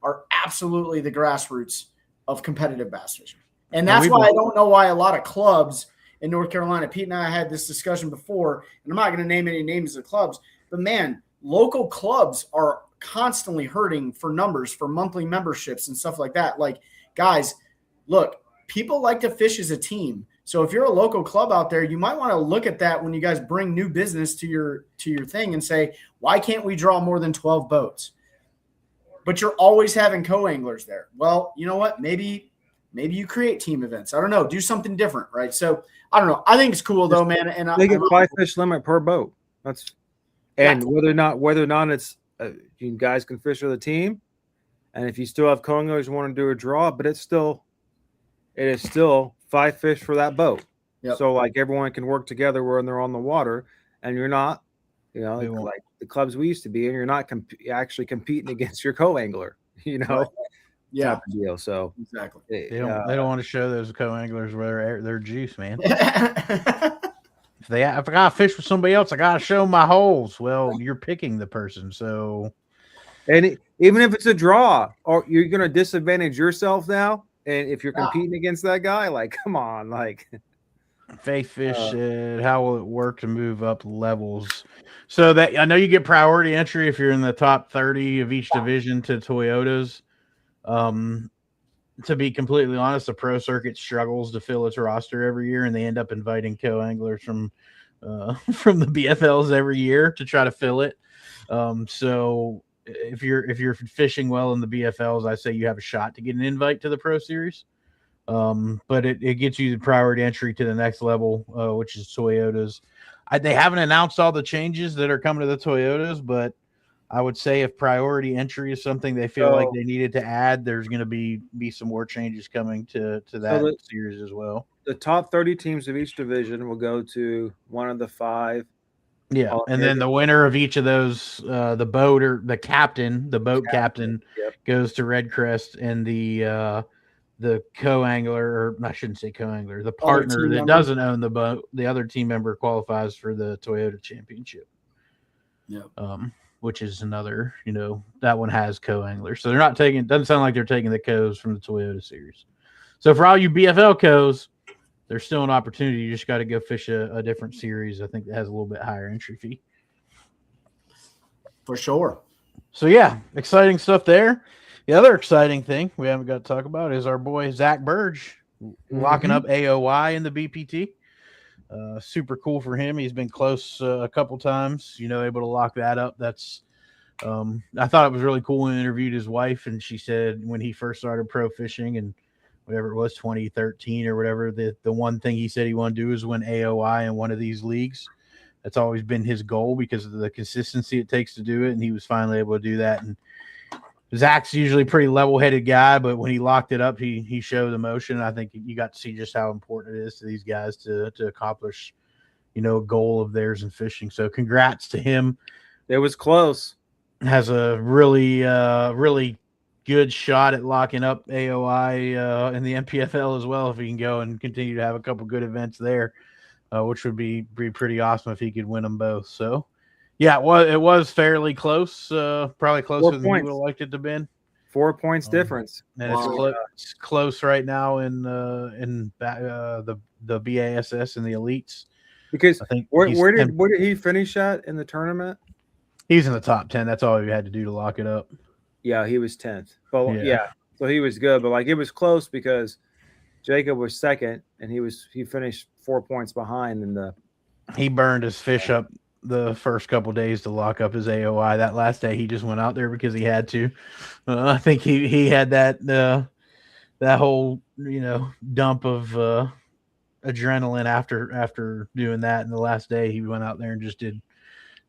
are absolutely the grassroots of competitive bass fishing. And that's why I don't know why a lot of clubs in North Carolina, Pete and I had this discussion before, and I'm not going to name any names of clubs, but man, local clubs are constantly hurting for numbers for monthly memberships and stuff like that. Like, guys, look, people like to fish as a team. So if you're a local club out there, you might want to look at that when you guys bring new business to your thing and say, why can't we draw more than 12 boats? But you're always having co-anglers there. Well, you know what? Maybe you create team events. I don't know. Do something different, right? So I don't know. I think it's cool though, man. And they get 5 fish limit per boat. Whether or not it's you guys can fish with a team, and if you still have co-anglers who want to do a draw, but it is still 5 fish for that boat. Yep. So like everyone can work together when they're on the water, and you're not, like the clubs we used to be, and you're not actually competing against your co-angler, Right. Yeah. type of deal. So Exactly. They don't want to show those co-anglers where their juice, man. Yeah. If I gotta fish with somebody else, I gotta show my holes. Well, you're picking the person, so. and even if it's a draw, or you're going to disadvantage yourself now, and if you're competing against that guy, like, come on, like. Faith Fish said, how will it work to move up levels? So that I know you get priority entry if you're in the top 30 of each division to Toyotas. To be completely honest, the pro circuit struggles to fill its roster every year, and they end up inviting co-anglers from the BFLs every year to try to fill it. So if you're fishing well in the BFLs, I say you have a shot to get an invite to the Pro Series. But it gets you the priority entry to the next level, which is Toyotas. They haven't announced all the changes that are coming to the Toyotas, but I would say if priority entry is something they feel like they needed to add, there's going to be some more changes coming to that series as well. The top 30 teams of each division will go to one of the 5. Yeah, and then the winner of each of those, the boat captain goes to Red Crest, and the co-angler, or I shouldn't say co-angler, the partner that doesn't own the boat, the other team member qualifies for the Toyota Championship. Yeah. Which is another, that one has co-anglers. So they're not taking, it doesn't sound like they're taking the co's from the Toyota series. So for all you BFL co's, there's still an opportunity. You just got to go fish a different series. I think that has a little bit higher entry fee. For sure. So yeah, exciting stuff there. The other exciting thing we haven't got to talk about is our boy Zach Burge locking up AOY in the BPT. Super cool for him. He's been close a couple times, able to lock that up. That's I thought it was really cool when I interviewed his wife, and she said when he first started pro fishing and whatever it was, 2013 or whatever, the one thing he said he wanted to do is win AOI in one of these leagues. That's always been his goal because of the consistency it takes to do it, and he was finally able to do that. And Zach's usually a pretty level-headed guy, but when he locked it up, he showed emotion. I think you got to see just how important it is to these guys to accomplish, a goal of theirs in fishing. So congrats to him. It was close. Has a really, really good shot at locking up AOI in the MPFL as well if he can go and continue to have a couple good events there, which would be pretty awesome if he could win them both. So. Yeah, it was fairly close, probably closer than you would have liked it to have been. 4 points difference. And it's close right now in the BASS and the elites. Because I think where did he finish at in the tournament? He's in the top 10. That's all he had to do to lock it up. Yeah, he was 10th. But yeah, so he was good. But it was close because Jacob was second, and he finished 4 points behind in the. He burned his fish up the first couple days to lock up his AOI. That last day he just went out there because he had to. I think he had that whole dump of adrenaline after doing that, and the last day he went out there and just did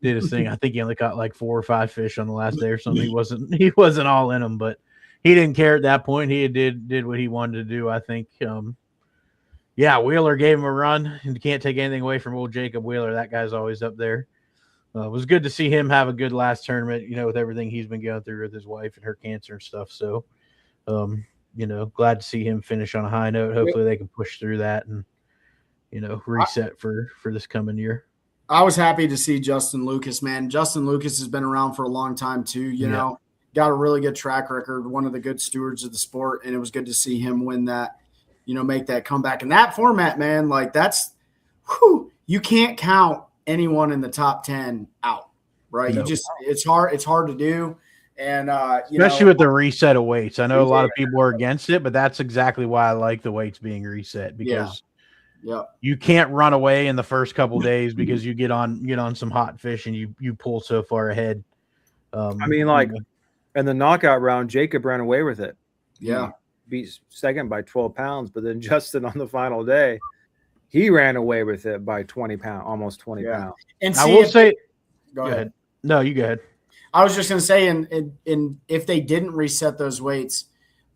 his thing. I think he only caught like 4 or 5 fish on the last day or something. He wasn't all in them, but he didn't care at that point. He did what he wanted to do. I think Wheeler gave him a run, and you can't take anything away from old Jacob Wheeler. That guy's always up there. It was good to see him have a good last tournament, with everything he's been going through with his wife and her cancer and stuff. So, glad to see him finish on a high note. Hopefully they can push through that and, reset for this coming year. I was happy to see Justin Lucas, man. Justin Lucas has been around for a long time too, got a really good track record, one of the good stewards of the sport, and it was good to see him win that. Make that comeback in that format, man. You can't count anyone in the top 10 out, right? No. It's hard to do. And Especially with the reset of weights. I know a lot of people are against it, but that's exactly why I like the weights being reset, because you can't run away in the first couple days because you get on some hot fish and you pull so far ahead. I mean, like in the knockout round, Jacob ran away with it. Yeah. He beat second by 12 pounds, but then Justin on the final day, he ran away with it by 20 pounds, almost 20 pounds. And I will say, go ahead. No, you go ahead. I was just going to say, and if they didn't reset those weights,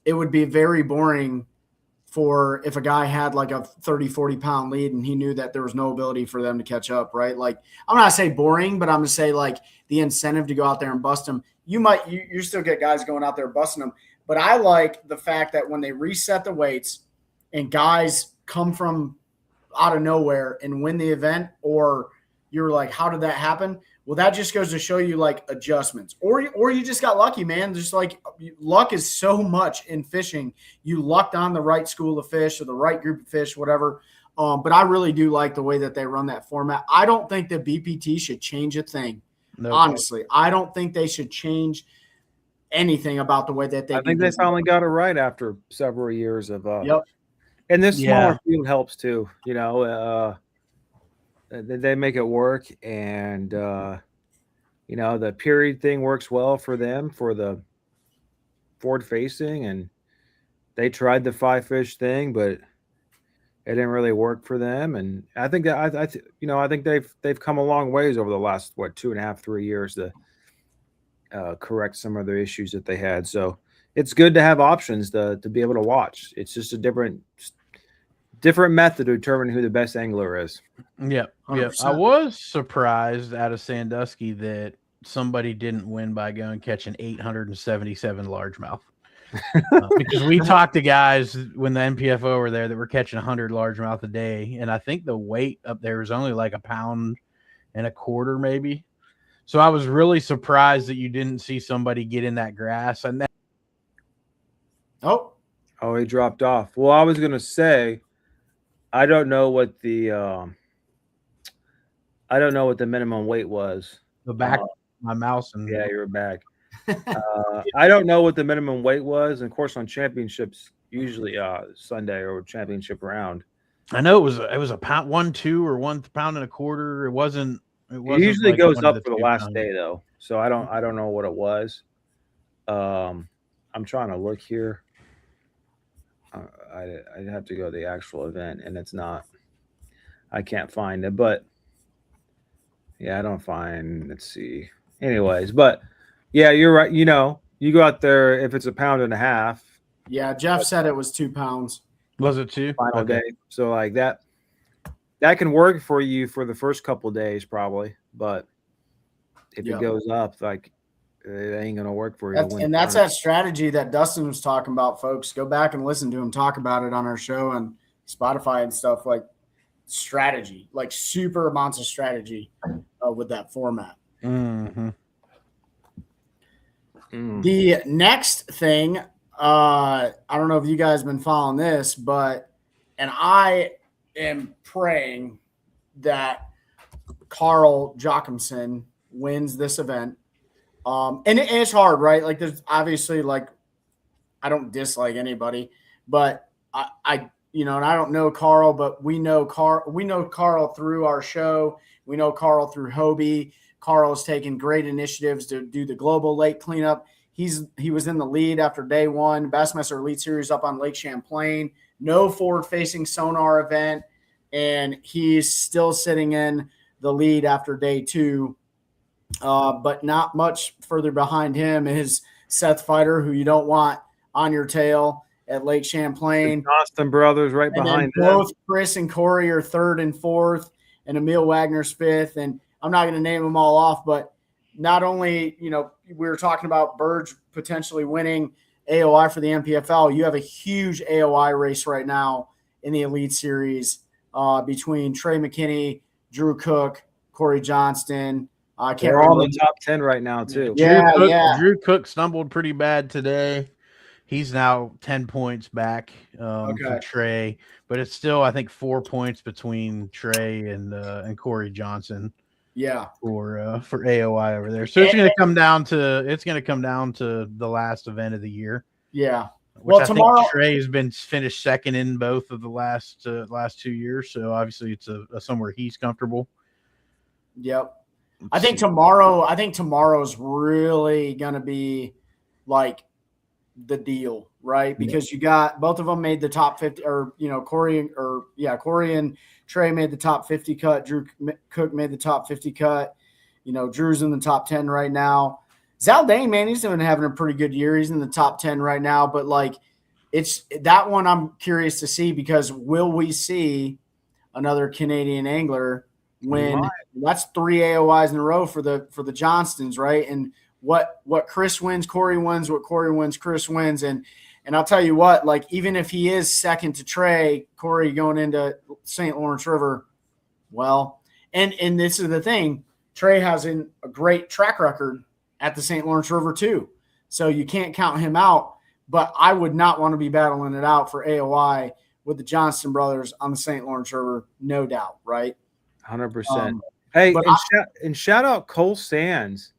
it would be very boring for if a guy had like a 30, 40 pound lead and he knew that there was no ability for them to catch up, right? Like, I'm not saying boring, but I'm going to say like the incentive to go out there and bust them. You still get guys going out there busting them. But I like the fact that when they reset the weights and guys come from out of nowhere and win the event, or you're like, how did that happen? Well, that just goes to show you like adjustments, or you just got lucky, man. Just like luck is so much in fishing. You lucked on the right school of fish or the right group of fish, whatever. But I really do like the way that they run that format. I don't think the BPT should change a thing. No, honestly, I don't think they should change anything about the way that they. I think they finally got it right after several years of. Yep. And this smaller field helps too. You know, they make it work, and you know, the period thing works well for them for the forward facing, and they tried the 5-fish thing, but it didn't really work for them. And I think that I think they've come a long ways over the last 2.5, 3 years to correct some of the issues that they had. So it's good to have options to be able to watch. It's just a different method to determine who the best angler is. Yeah. I was surprised out of Sandusky that somebody didn't win by going catching 877 largemouth. Because we talked to guys when the NPFO were there that were catching 100 largemouth a day, and I think the weight up there was only like 1.25 pounds maybe. So I was really surprised that you didn't see somebody get in that grass. And then he dropped off. Well, I was gonna say, I don't know what the minimum weight was. The back, my mouse, and you're back. I don't know what the minimum weight was, and of course on championships, usually Sunday or championship round. I know it was a pound 1.2 or 1.25 pounds. It wasn't. It usually like goes up for the last day though, so I don't know what it was. I'm trying to look here. I'd have to go to the actual event, and it's not. I can't find it, but I don't find. Let's see. Anyways, but yeah, you're right. You know, you go out there if it's 1.5 pounds. Yeah, Jeff said it was 2 pounds. Was it 2? Final day. So like that can work for you for the first couple of days probably, but if it goes up, like it ain't gonna work for you. And that's that strategy that Dustin was talking about, folks. Go back and listen to him talk about it on our show and Spotify and stuff. Like strategy, like super amounts of strategy with that format. Mm-hmm. The next thing, I don't know if you guys have been following this, and I am praying that Carl Jochimson wins this event. And it's hard, right? Like there's obviously like, I don't dislike anybody, but I and I don't know Carl, but we know Carl through our show. We know Carl through Hobie. Carl has taken great initiatives to do the global lake cleanup. He was in the lead after day one, Bassmaster Elite Series up on Lake Champlain, no forward-facing sonar event, and he's still sitting in the lead after day two. But not much further behind him is Seth Fighter, who you don't want on your tail at Lake Champlain. The Austin brothers right behind them. Both Chris and Corey are third and fourth, and Emil Wagner's fifth. And I'm not going to name them all off, but not only, we were talking about Burge potentially winning AOI for the NPFL. You have a huge AOI race right now in the Elite Series between Trey McKinney, Drew Cook, Corey Johnston. They're all in the top 10 right now, too. Drew Cook stumbled pretty bad today. He's now 10 points back for Trey, but it's still, I think, 4 points between Trey and Corey Johnson. Yeah. for AOI over there. So it's going to come down to the last event of the year. Yeah. Which Well, I tomorrow think Trey has been finished second in both of the last 2 years. So obviously it's a somewhere he's comfortable. Yep. I think tomorrow's really gonna be like the deal, right? Because you got both of them made the top 50, or Corey and Trey made the top 50 cut. Drew Cook made the top 50 cut. Drew's in the top 10 right now. Zaldain, man, he's been having a pretty good year. He's in the top 10 right now, but like it's that one I'm curious to see, because will we see another Canadian angler when that's 3 AOIs in a row for the Johnstons, right? And what Chris wins, Corey wins, what Corey wins, Chris wins. And I'll tell you what, like, even if he is second to Trey, Corey going into St. Lawrence River, well, and this is the thing, Trey has a great track record at the St. Lawrence River too. So you can't count him out, but I would not want to be battling it out for AOI with the Johnston brothers on the St. Lawrence River, no doubt, right? 100%. Hey, and shout out Cole Sands.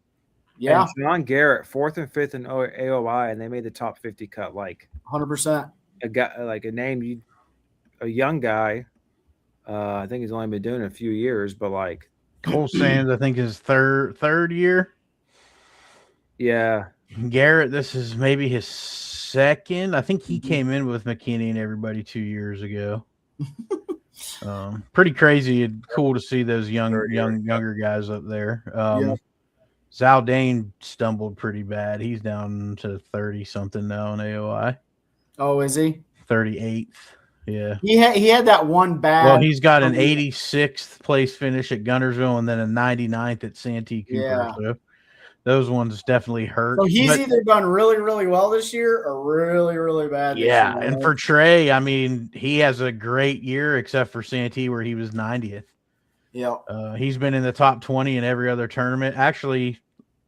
Yeah. And John Garrett, 4th and 5th in AOI, and they made the top 50 cut. Like 100%. A guy, like a young guy. I think he's only been doing it a few years, but like Cole Sands, I think his third year. Yeah. Garrett, this is maybe his second. I think he came in with McKinney and everybody 2 years ago. Pretty crazy and cool to see those younger guys up there. Zaldain stumbled pretty bad. He's down to 30 something now in AOI. Oh, is he? 38th. Yeah. He had that one bad. Well, he's got an 86th place finish at Guntersville and then a 99th at Santee Cooper. Yeah. So those ones definitely hurt. So he's either done really, really well this year or really, really bad this yeah, year. and for Trey, I mean, he has a great year except for Santee where he was 90th. Yeah. He's been in the top 20 in every other tournament. Actually,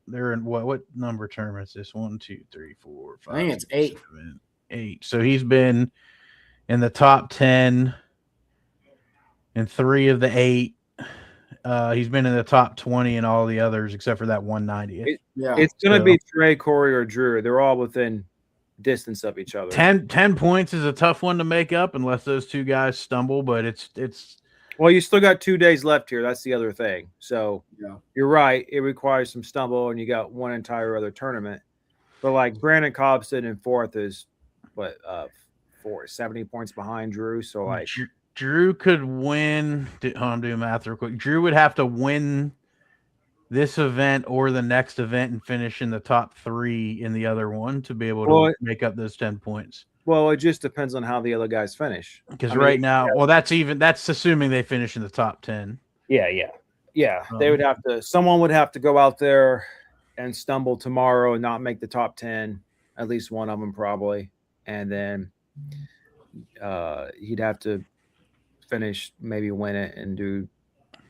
they're in what number tournament is this? 1, 2, 3, 4, 5. I think it's 8. 7, 8. So he's been in the top 10 in 3 of the 8. He's been in the top 20 in all the others except for that 190th. It's going to be Trey, Corey, or Drew. They're all within distance of each other. 10 points is a tough one to make up unless those two guys stumble, but it's well, you still got 2 days left here. That's the other thing. So yeah, you're right. It requires some stumble, and you got one entire other tournament. But like Brandon Cobb sitting in 4th is 70 points behind Drew. So like Drew could win. I'm doing math real quick. Drew would have to win this event or the next event and finish in the top 3 in the other one to be able to make up those 10 points. Well, it just depends on how the other guys finish. Because now, that's assuming they finish in the top 10. Yeah. They would have to. Someone would have to go out there and stumble tomorrow and not make the top 10. At least one of them probably, and then he'd have to finish, maybe win it and do.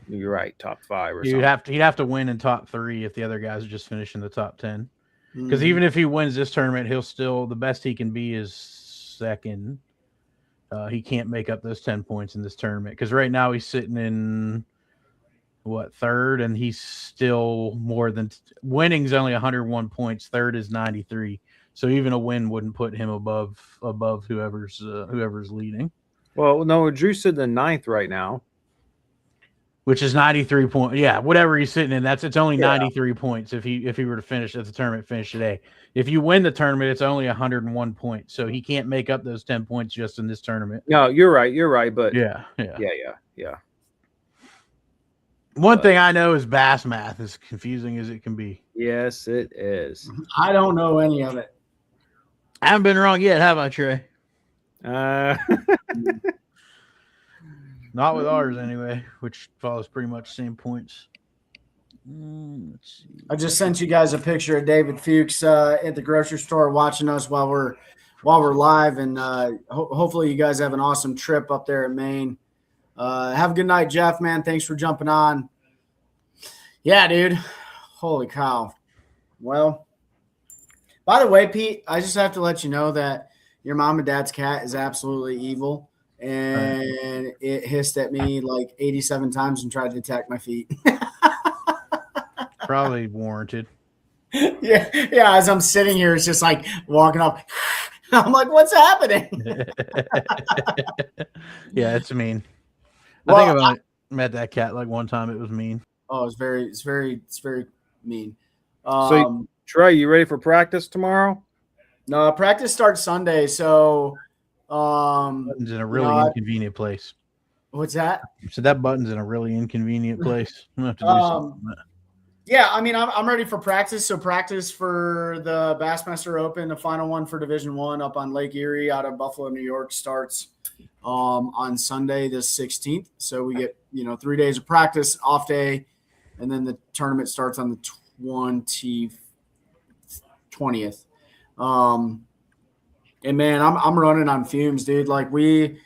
You're right, top 5 or something. He'd have to win in top 3 if the other guys just finish in the top 10. Because even if he wins this tournament, he'll still the best he can be is second. He can't make up those 10 points in this tournament because right now he's sitting in 3rd, and he's still more than winning's only 101 points. 3rd is 93. So even a win wouldn't put him above whoever's leading. Well, no, Drew's sitting in 9th right now, which is 93 points. Yeah, whatever he's sitting in, it's only 93 points if he were to finish at the tournament finish today. If you win the tournament, it's only 101 points. So he can't make up those 10 points just in this tournament. No, you're right. But yeah. One thing I know is bass math, as confusing as it can be. Yes, it is. I don't know any of it. I haven't been wrong yet, have I, Trey? Not with ours anyway, which follows pretty much the same points. Let's see. I just sent you guys a picture of David Fuchs at the grocery store watching us while we're live, and hopefully you guys have an awesome trip up there in Maine. Have a good night, Jeff, man. Thanks for jumping on. Yeah, dude. Holy cow. Well, by the way, Pete, I just have to let you know that your mom and dad's cat is absolutely evil. And it hissed at me like 87 times and tried to attack my feet. Probably warranted. Yeah. As I'm sitting here, it's just like walking up. I'm like, what's happening? Yeah, it's mean. Well, I think I've only met that cat like one time. It was mean. Oh, it's very mean. So, Trey, you ready for practice tomorrow? No, practice starts Sunday. So, Button's in a really inconvenient place. what's that? So that button's in a really inconvenient place. I'm gonna have to do something. Yeah, I mean, I'm ready for practice. So practice for the Bassmaster Open, the final one for Division I up on Lake Erie out of Buffalo, New York, starts on Sunday the 16th. So we get 3 days of practice, off day, and then the tournament starts on the 20th. And man, I'm running on fumes, dude. Like we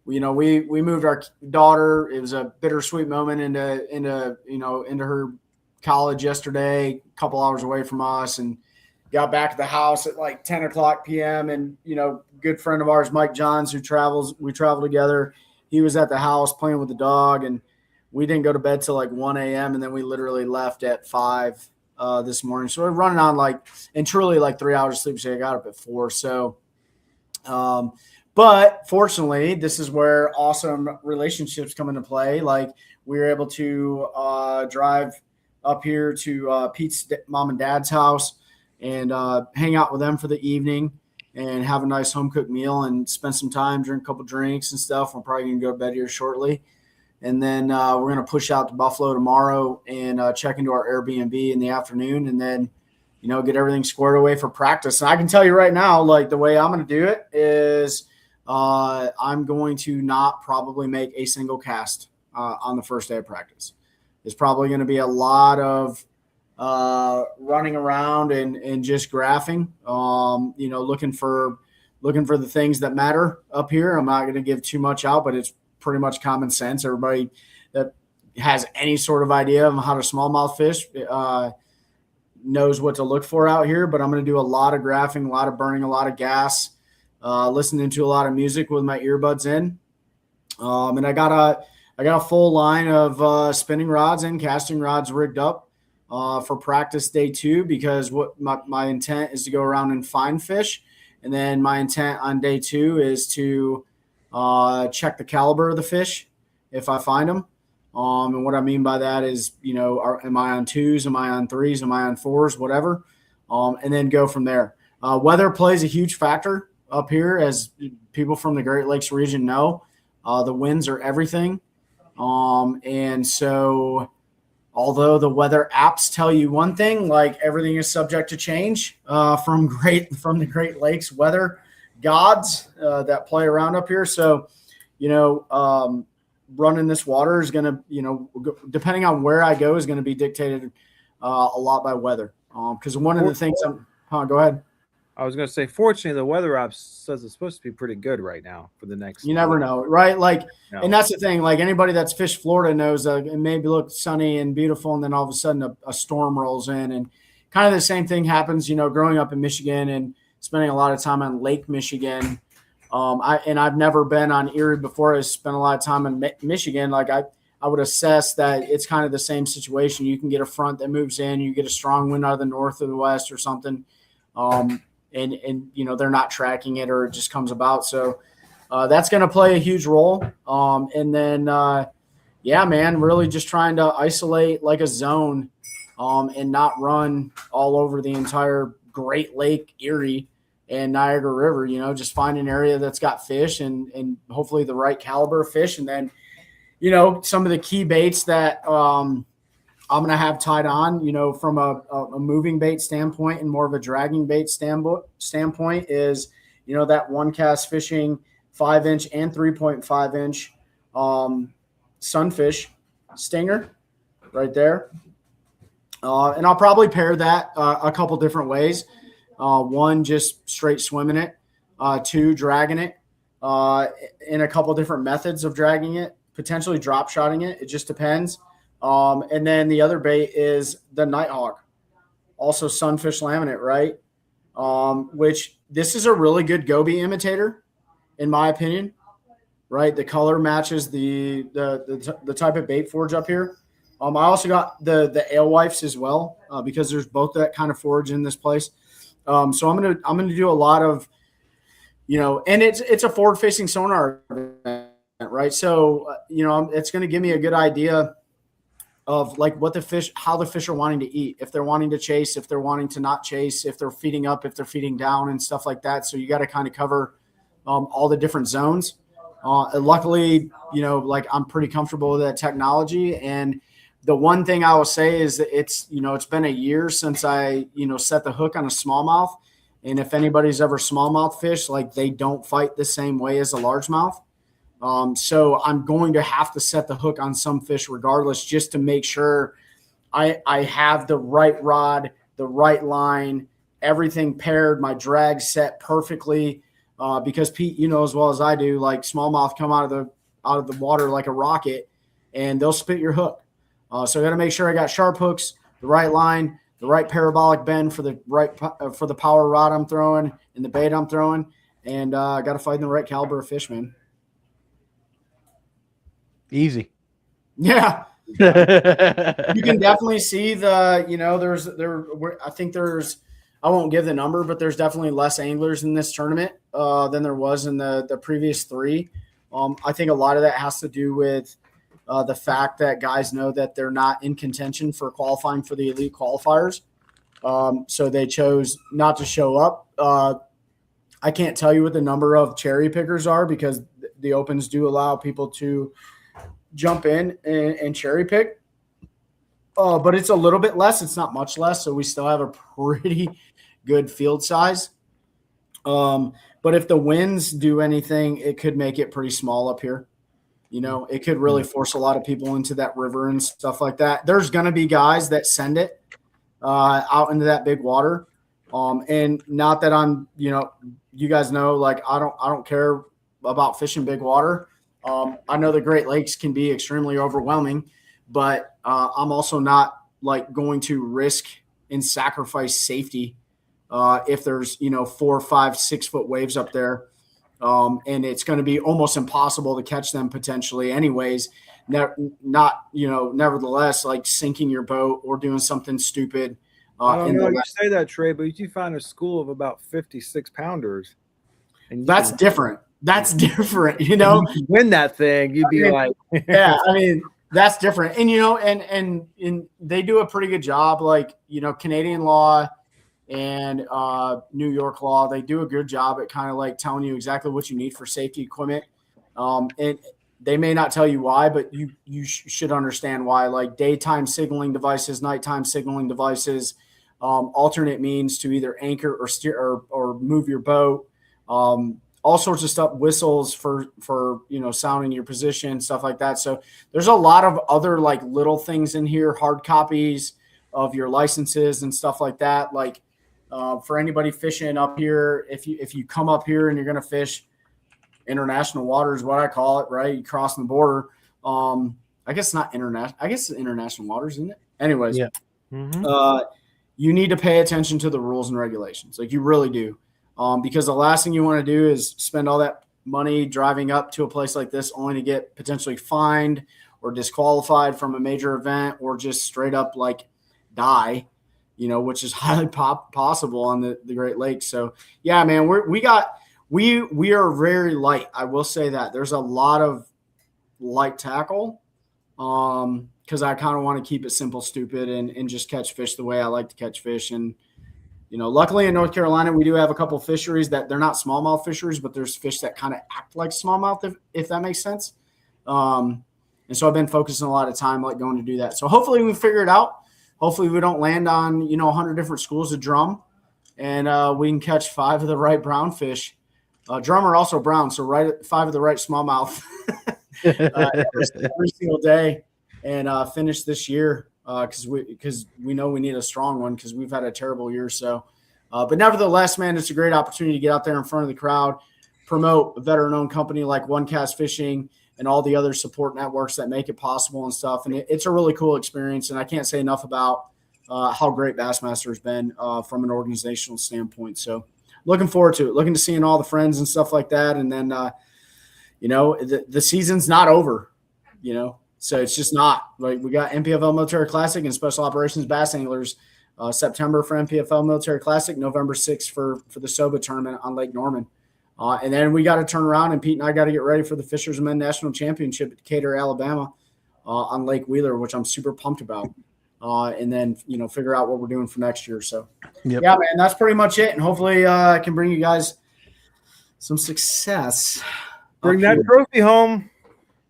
moved our daughter. It was a bittersweet moment into her college yesterday, a couple hours away from us, and got back to the house at like 10 o'clock p.m. And, good friend of ours, Mike Johns, we travel together. He was at the house playing with the dog, and we didn't go to bed till like 1 a.m. And then we literally left at 5 this morning. So we're running on truly 3 hours of sleep. So I got up at 4. So, but fortunately, this is where awesome relationships come into play. Like we were able to drive up here to Pete's mom and dad's house and hang out with them for the evening and have a nice home cooked meal and spend some time, drink a couple drinks and stuff. We're probably going to go to bed here shortly. And then we're going to push out to Buffalo tomorrow and check into our Airbnb in the afternoon and then, get everything squared away for practice. And I can tell you right now, the way I'm going to do it is I'm going to not probably make a single cast on the first day of practice. There's probably going to be a lot of running around and just graphing, looking for the things that matter up here. I'm not going to give too much out, but it's pretty much common sense. Everybody that has any sort of idea of how to smallmouth fish knows what to look for out here. But I'm going to do a lot of graphing, a lot of burning, a lot of gas, listening to a lot of music with my earbuds in. And I got a full line of spinning rods and casting rods rigged up for practice day 2 because what my intent is to go around and find fish. And then my intent on day 2 is to check the caliber of the fish if I find them. And what I mean by that is, am I on 2s? Am I on 3s? Am I on 4s? Whatever. And then go from there. Weather plays a huge factor up here, as people from the Great Lakes region know. The winds are everything. And so although the weather apps tell you one thing, everything is subject to change from the Great Lakes weather gods that play around up here. So, running this water is going to, depending on where I go, is going to be dictated a lot by weather. Because one of the things go ahead. I was going to say, fortunately, the weather app says it's supposed to be pretty good right now for the next. You never know, right? No. And that's the thing. Anybody that's fished Florida knows it may look sunny and beautiful, and then all of a sudden a storm rolls in. And kind of the same thing happens, growing up in Michigan and spending a lot of time on Lake Michigan. I've never been on Erie before. I spent a lot of time in Michigan. I would assess that it's kind of the same situation. You can get a front that moves in, you get a strong wind out of the north or the west or something. And they're not tracking it or it just comes about. So that's going to play a huge role. And then, really just trying to isolate a zone and not run all over the entire Great Lake, Erie, and Niagara River, just find an area that's got fish and hopefully the right caliber of fish. And then, some of the key baits that I'm going to have tied on, from a moving bait standpoint and more of a dragging bait standpoint is, that one cast fishing 5-inch and 3.5-inch sunfish stinger right there. And I'll probably pair that a couple different ways. One, just straight swimming it. 2, dragging it in a couple different methods of dragging it, potentially drop shotting it. It just depends. And then the other bait is the Nighthawk, also sunfish laminate, right? Which this is a really good goby imitator, in my opinion, right? The color matches the type of bait forage up here. I also got the alewives as well because there's both that kind of forage in this place. So I'm gonna do a lot of, and it's a forward facing sonar event, right? So it's gonna give me a good idea of like how the fish are wanting to eat, if they're wanting to chase, if they're wanting to not chase, if they're feeding up, if they're feeding down, and stuff like that. So you got to kind of cover all the different zones. And luckily, like I'm pretty comfortable with that technology. And the one thing I will say is that it's been a year since I, set the hook on a smallmouth. And if anybody's ever smallmouth fish, like they don't fight the same way as a largemouth. So I'm going to have to set the hook on some fish regardless, just to make sure I have the right rod, the right line, everything paired, my drag set perfectly. Because Pete, as well as I do, like smallmouth come out of the water like a rocket, and they'll spit your hook. So I got to make sure I got sharp hooks, the right line, the right parabolic bend for the power rod I'm throwing and the bait I'm throwing, and I got to find the right caliber of fish, man. Easy. Yeah. You can definitely see I think I won't give the number, but there's definitely less anglers in this tournament than there was in the previous three. I think a lot of that has to do with the fact that guys know that they're not in contention for qualifying for the elite qualifiers. So they chose not to show up. I can't tell you what the number of cherry pickers are because the opens do allow people to jump in and cherry pick. But it's a little bit less. It's not much less. So we still have a pretty good field size. But if the winds do anything, it could make it pretty small up here. It could really force a lot of people into that river and stuff like that. There's going to be guys that send it out into that big water. And not that I'm, you guys know, like I don't care about fishing big water. I know the Great Lakes can be extremely overwhelming, but I'm also not like going to risk and sacrifice safety if there's 4, 5, 6 foot waves up there. And it's going to be almost impossible to catch them potentially anyways. Nevertheless, like sinking your boat or doing something stupid. I don't know. You say that, Trey, but you find a school of about 56 pounders. And that's different. That's different, You win that thing, you'd be like, yeah, I mean, that's different. And, and they do a pretty good job, like, Canadian law and New York law, they do a good job at kind of like telling you exactly what you need for safety equipment. And they may not tell you why, but you should understand why, like daytime signaling devices, nighttime signaling devices, alternate means to either anchor or steer or move your boat, all sorts of stuff, whistles for sounding your position, stuff like that. So there's a lot of other like little things in here, hard copies of your licenses and stuff like that. Like for anybody fishing up here, if you come up here and you're going to fish international waters, what I call it, right? You crossing the border. I guess not international. I guess it's international waters, isn't it? Anyways, yeah. You need to pay attention to the rules and regulations. Like you really do. Because the last thing you want to do is spend all that money driving up to a place like this only to get potentially fined or disqualified from a major event or just straight up like die, which is highly possible on the Great Lakes. So yeah, man, we are very light. I will say that there's a lot of light tackle because I kind of want to keep it simple, stupid, and just catch fish the way I like to catch fish. And luckily in North Carolina, we do have a couple of fisheries that they're not smallmouth fisheries, but there's fish that kind of act like smallmouth, if that makes sense. And so I've been focusing a lot of time like going to do that. So hopefully we figure it out. Hopefully we don't land on, 100 different schools of drum and we can catch 5 of the right brown fish. Drum are also brown. So 5 of the right smallmouth every single day and finish this year. Because we know we need a strong one because we've had a terrible year. So, but nevertheless, man, it's a great opportunity to get out there in front of the crowd, promote a veteran-owned company like One Cast Fishing and all the other support networks that make it possible and stuff. And it's a really cool experience. And I can't say enough about how great Bassmaster has been from an organizational standpoint. So looking forward to it, looking to seeing all the friends and stuff like that. And then, the season's not over, So it's just not like we got NPFL Military Classic and Special Operations Bass Anglers September for NPFL Military Classic, November 6th for the SOBA tournament on Lake Norman. And then we got to turn around and Pete and I got to get ready for the Fishermen National Championship at Decatur, Alabama on Lake Wheeler, which I'm super pumped about. And then, figure out what we're doing for next year. So, yeah, man, that's pretty much it. And hopefully I can bring you guys some success. Bring that trophy home.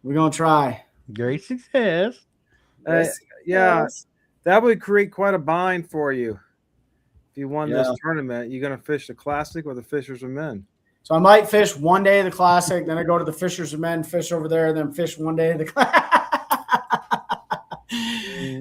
We're going to try. Great success. Yeah, that would create quite a bind for you. If you won this tournament, you're going to fish the Classic or the Fishers of Men. So I might fish one day of the Classic, then I go to the Fishers of Men, fish over there, then fish one day of the Classic.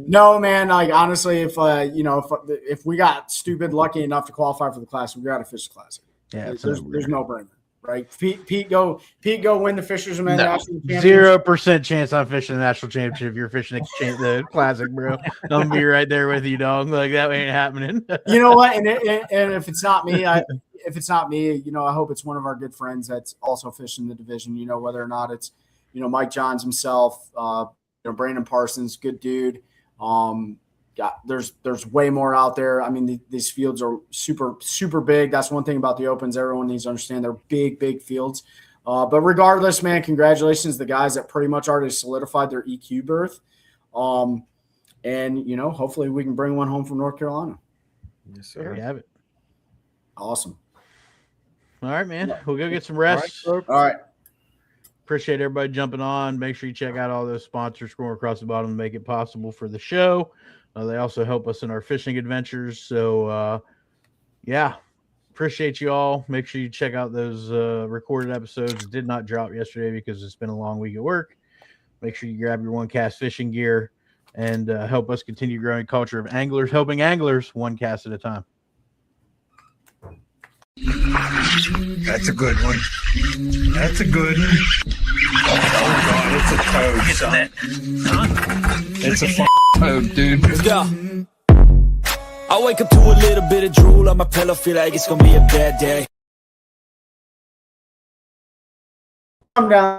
No, man. Like honestly, if we got stupid lucky enough to qualify for the Classic, we got to fish the Classic. Yeah, there's no brainer, right? Pete, go win the Fishers of Men National Championship. 0% chance I'm fishing the national championship. If you're fishing the Classic, bro. I'm gonna be right there with you, dog. Like that ain't happening. You know what? And if it's not me, I hope it's one of our good friends that's also fishing the division. Whether or not it's Mike Johns himself, Brandon Parsons, good dude. There's way more out there. I mean, these fields are super, super big. That's one thing about the Opens. Everyone needs to understand they're big, big fields. But regardless, man, congratulations to the guys that pretty much already solidified their EQ berth. And hopefully we can bring one home from North Carolina. Yes, sir. There you have it. Awesome. All right, man. We'll go get some rest. All right. Appreciate everybody jumping on. Make sure you check out all those sponsors scrolling across the bottom to make it possible for the show. They also help us in our fishing adventures. So, appreciate you all. Make sure you check out those recorded episodes. Did not drop yesterday because it's been a long week at work. Make sure you grab your One Cast fishing gear and help us continue growing culture of anglers, helping anglers one cast at a time. That's a good one. That's a good one. Oh, God, it's a toad, son. It's a toad, dude. Yeah. I wake up to a little bit of drool on my pillow, feel like it's gonna be a bad day. Come down.